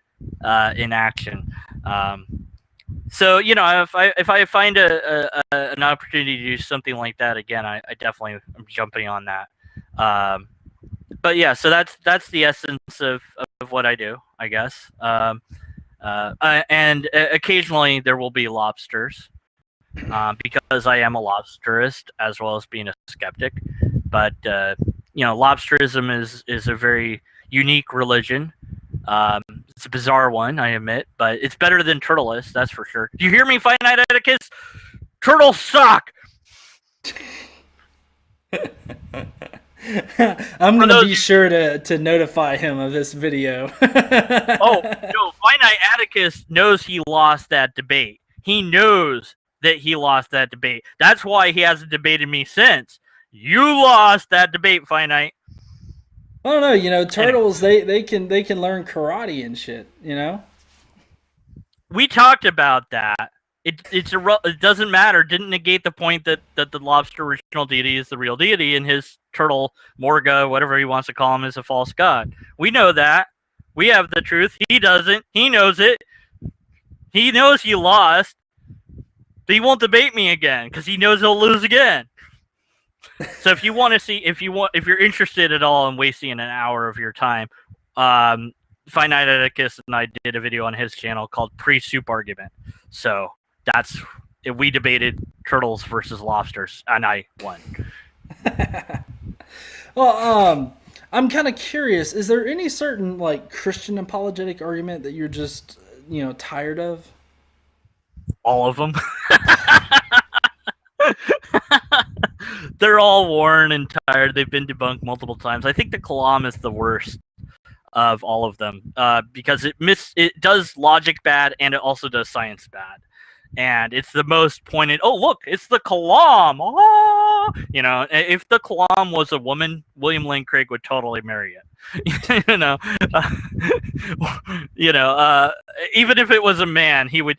in action. So if I find an opportunity to do something like that again, I definitely am jumping on that. But yeah, so that's the essence of what I do, I guess. And occasionally there will be lobsters, because I am a lobsterist as well as being a skeptic. But lobsterism is a very unique religion. It's a bizarre one, I admit, but it's better than turtleless, that's for sure. Do you hear me, Finite Etiquettes? Turtles suck! I'm going to be sure to notify him of this video. Oh, no, Finite Atticus knows he lost that debate. He knows that he lost that debate. That's why he hasn't debated me since. You lost that debate, Finite. I don't know, you know, turtles, they can learn karate and shit, you know? We talked about that. It doesn't matter. Didn't negate the point that the lobster original deity is the real deity, and his turtle, Morga, whatever he wants to call him, is a false god. We know that. We have the truth. He doesn't. He knows it. He knows he lost. But he won't debate me again because he knows he'll lose again. So if you want to see, if you're interested at all in wasting an hour of your time, Finite Atticus and I did a video on his channel called Pre-Soup Argument. So we debated turtles versus lobsters, and I won. Well, I'm kind of curious. Is there any certain like Christian apologetic argument that you're just, you know, tired of? All of them. They're all worn and tired. They've been debunked multiple times. I think the Kalam is the worst of all of them because it does logic bad and it also does science bad. And it's the most pointed. Oh, look, it's the Kalam. Oh! You know, if the Kalam was a woman, William Lane Craig would totally marry it. Even if it was a man, he would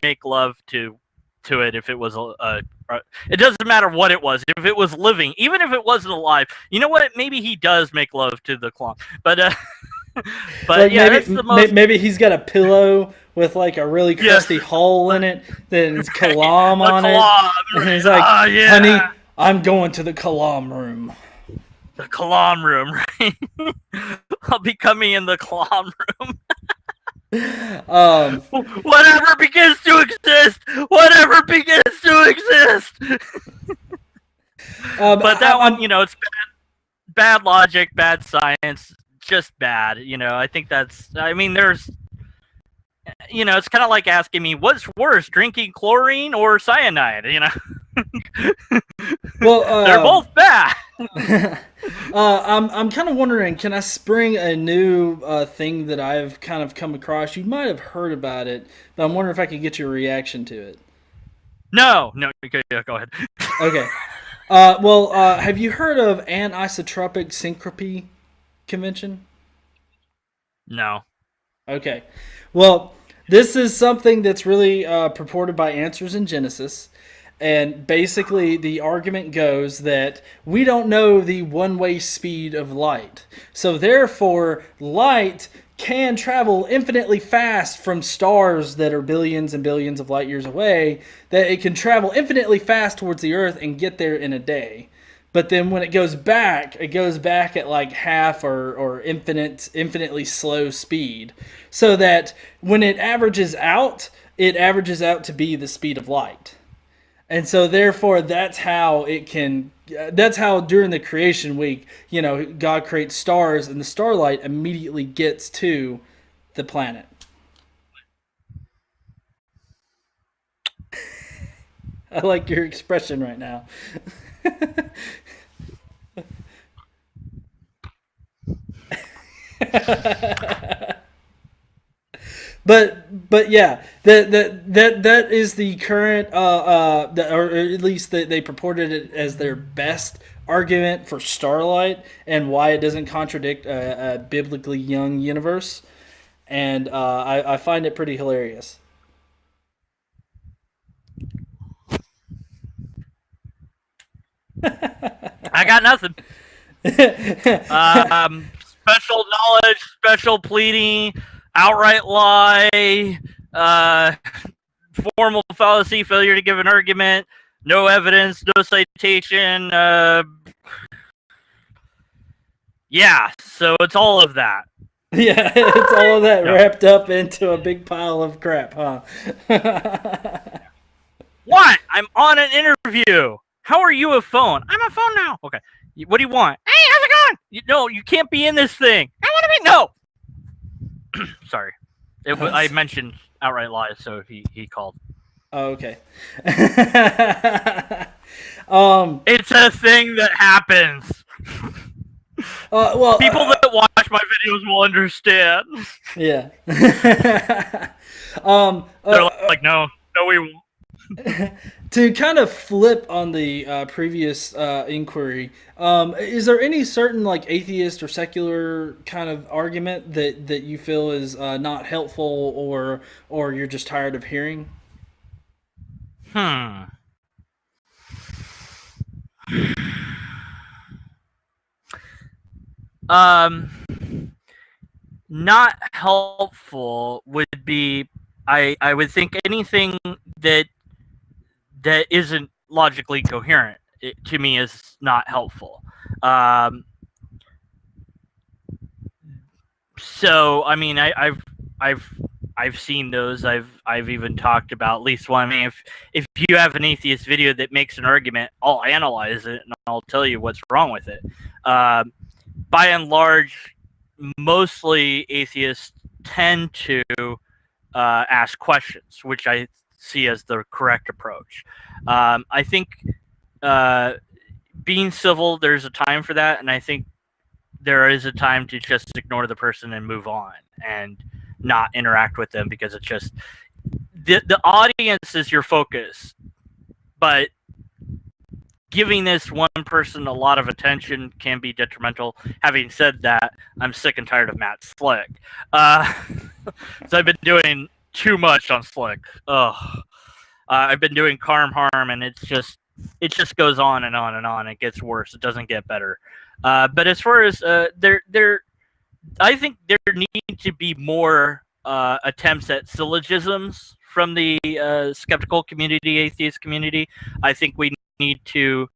make love to it if it was it doesn't matter what it was. If it was living, even if it wasn't alive, you know what? Maybe he does make love to the Kalam. But like yeah, that's the most. Maybe he's got a pillow with like a really crusty hole in it. Then it's Kalam on it, and he's like, "Honey, I'm going to the Kalam room." The Kalam room, right? I'll be coming in the Kalam room. Whatever begins to exist, whatever begins to exist. But that one, you know, it's bad logic, bad science, just bad. You know, I think there's, you know, it's kind of like asking me what's worse, drinking chlorine or cyanide. You know, well, they're both bad. I'm kind of wondering, can I spring a new thing that I've kind of come across? You might have heard about it, but I'm wondering if I could get your reaction to it. No, go ahead. Okay. Have you heard of anisotropic syncropy convention? No. Okay. Well, this is something that's really purported by Answers in Genesis. And basically, the argument goes that we don't know the one-way speed of light. So therefore, light can travel infinitely fast from stars that are billions and billions of light years away, that it can travel infinitely fast towards the Earth and get there in a day. But then when it goes back at like half or infinitely slow speed. So that when it averages out to be the speed of light. And so, therefore, that's how during the creation week, you know, God creates stars and the starlight immediately gets to the planet. I like your expression right now. But yeah, that is the current, or at least they purported it as their best argument for starlight and why it doesn't contradict a biblically young universe, and I find it pretty hilarious. I got nothing. Special knowledge, special pleading. Outright lie, formal fallacy, failure to give an argument, no evidence, no citation. Yeah, so it's all of that. Yeah, it's all of that wrapped up into a big pile of crap, huh? What? I'm on an interview. How are you a phone? I'm a phone now. Okay. What do you want? Hey, how's it going? No, you can't be in this thing. I want to be. No. Sorry, I mentioned outright lies, so he called. Oh, okay. It's a thing that happens. Well, People that watch my videos will understand. yeah. They're like, no, we won't. To kind of flip on the previous inquiry, is there any certain like atheist or secular kind of argument that you feel is not helpful or you're just tired of hearing? Hmm. Um, not helpful would be I would think anything that isn't logically coherent to me is not helpful. Um, so I mean I've seen those. I've even talked about at least one. I mean, if you have an atheist video that makes an argument, I'll analyze it and I'll tell you what's wrong with it. By and large, mostly atheists tend to ask questions, which I see as the correct approach. I think being civil, there's a time for that, and I think there is a time to just ignore the person and move on and not interact with them because it's just the audience is your focus, but giving this one person a lot of attention can be detrimental. Having said that, I'm sick and tired of Matt Slick. So I've been doing too much on Slick. I've been doing Karm Harm, and it just goes on and on and on. It gets worse. It doesn't get better. But as far as I think there need to be more attempts at syllogisms from the skeptical community, atheist community. I think we need to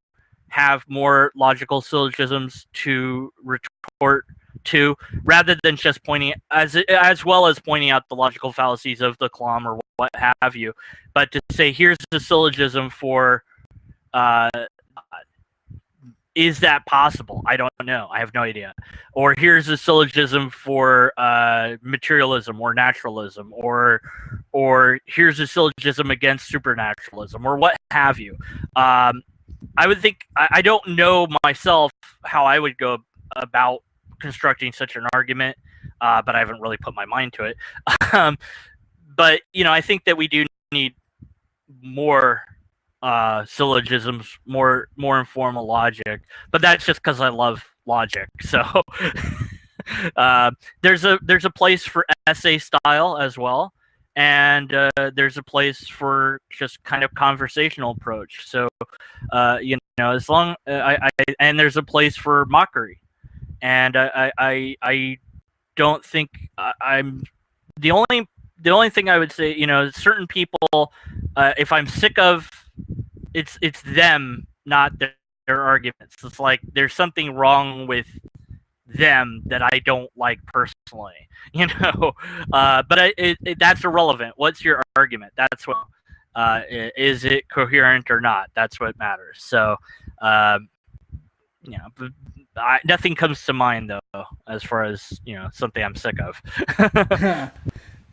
have more logical syllogisms to retort to, rather than just pointing as well as pointing out the logical fallacies of the Kalam or what have you, but to say here's the syllogism for is that possible? I don't know. I have no idea. Or here's a syllogism for materialism or naturalism, or here's a syllogism against supernaturalism, or what have you. I would think I don't know myself how I would go about constructing such an argument, but I haven't really put my mind to it. But I think that we do need more syllogisms, more informal logic, but that's just because I love logic. So there's a place for essay style as well, and there's a place for just kind of conversational approach. So as long and there's a place for mockery, and I don't think I'm the only thing I would say. Certain people, if I'm sick of it's them, not their arguments. It's like there's something wrong with them that I don't like personally, but that's irrelevant. What's your argument? That's what is it coherent or not? That's what matters. So nothing comes to mind though as far as something I'm sick of.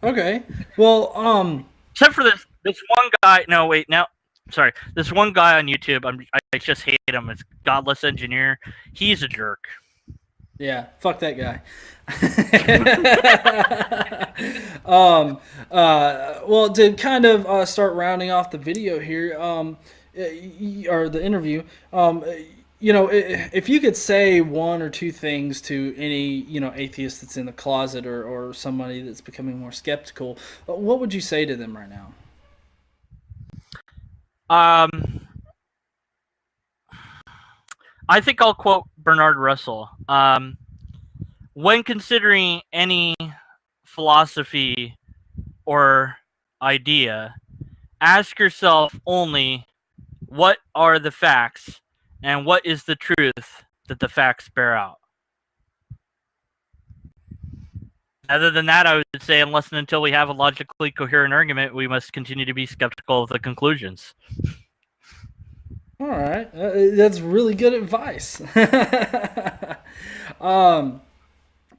Okay, well, except for this one guy. No, wait, now. Sorry, this one guy on YouTube. I just hate him. It's Godless Engineer. He's a jerk. Yeah, fuck that guy. Well, to kind of start rounding off the video here, or the interview, if you could say one or two things to any atheist that's in the closet or somebody that's becoming more skeptical, what would you say to them right now? I think I'll quote Bernard Russell. When considering any philosophy or idea, ask yourself only what are the facts and what is the truth that the facts bear out. Other than that, I would say unless and until we have a logically coherent argument, we must continue to be skeptical of the conclusions. All right, that's really good advice.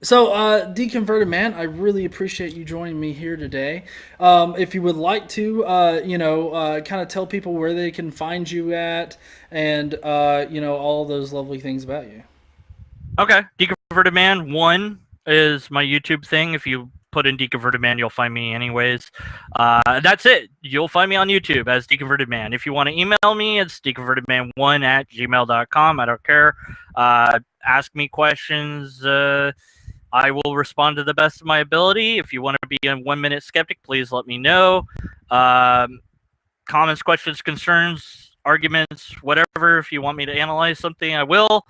So, Deconverted Man, I really appreciate you joining me here today. If you would like to, kind of tell people where they can find you at, and all those lovely things about you. Okay, Deconverted Man 1 is my YouTube thing. If you put in Deconverted Man, you'll find me anyways. That's it. You'll find me on YouTube as Deconverted Man. If you want to email me, it's deconvertedman1@gmail.com. I don't care. Ask me questions. I will respond to the best of my ability. If you want to be a 1 minute skeptic, please let me know. Comments, questions, concerns, arguments, whatever. If you want me to analyze something, I will.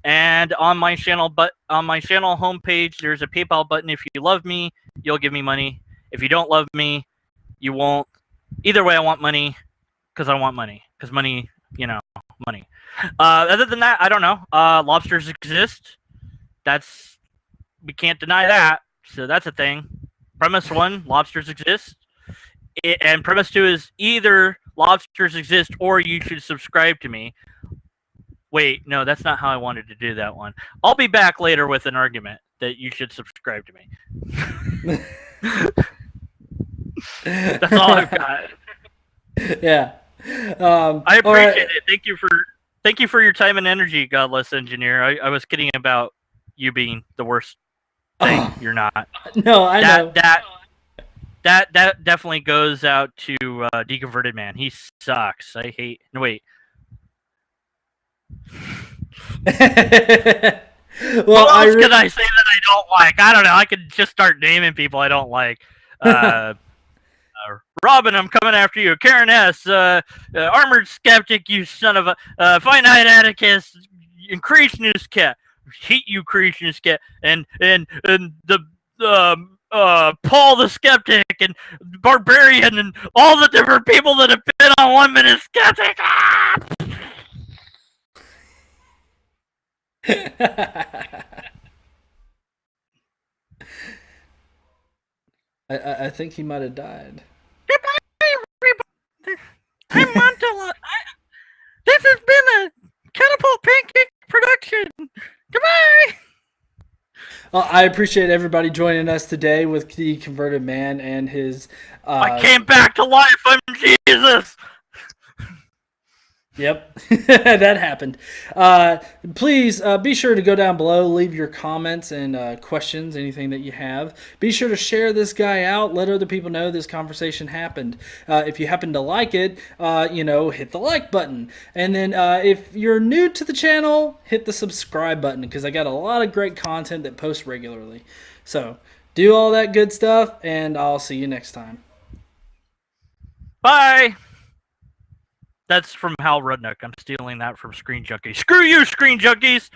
And on my channel homepage, there's a PayPal button. If you love me, you'll give me money. If you don't love me, you won't. Either way, I want money because I want money. Because money, money. Other than that, I don't know. Lobsters exist. We can't deny that. So that's a thing. Premise 1, lobsters exist. And premise 2 is either lobsters exist or you should subscribe to me. Wait, no, that's not how I wanted to do that one. I'll be back later with an argument that you should subscribe to me. That's all I've got. Yeah. I appreciate it. Thank you for your time and energy, Godless Engineer. I was kidding about you being the worst thing. Oh, you're not. No, I know. That definitely goes out to Deconverted Man. He sucks. I hate. No, wait. Well, what else could I say that I don't like? I don't know. I could just start naming people I don't like. Robin, I'm coming after you. Karen S. Armored Skeptic, you son of a finite Atticus, and Creationist Cat. Hate you, Creationist Cat, and the Paul the Skeptic and Barbarian and all the different people that have been on 1 Minute Skeptic. Ah! I think he might have died. Goodbye, everybody. I'm Montella. This has been a Catapult Pancake production. Goodbye. Well, I appreciate everybody joining us today with Deconverted Man and his. I came back to life. I'm Jesus. Yep, that happened. Please be sure to go down below, leave your comments and questions, anything that you have. Be sure to share this guy out. Let other people know this conversation happened. If you happen to like it, hit the like button. And then if you're new to the channel, hit the subscribe button because I got a lot of great content that posts regularly. So do all that good stuff, and I'll see you next time. Bye. That's from Hal Rudnick. I'm stealing that from Screen Junkies. Screw you, Screen Junkies!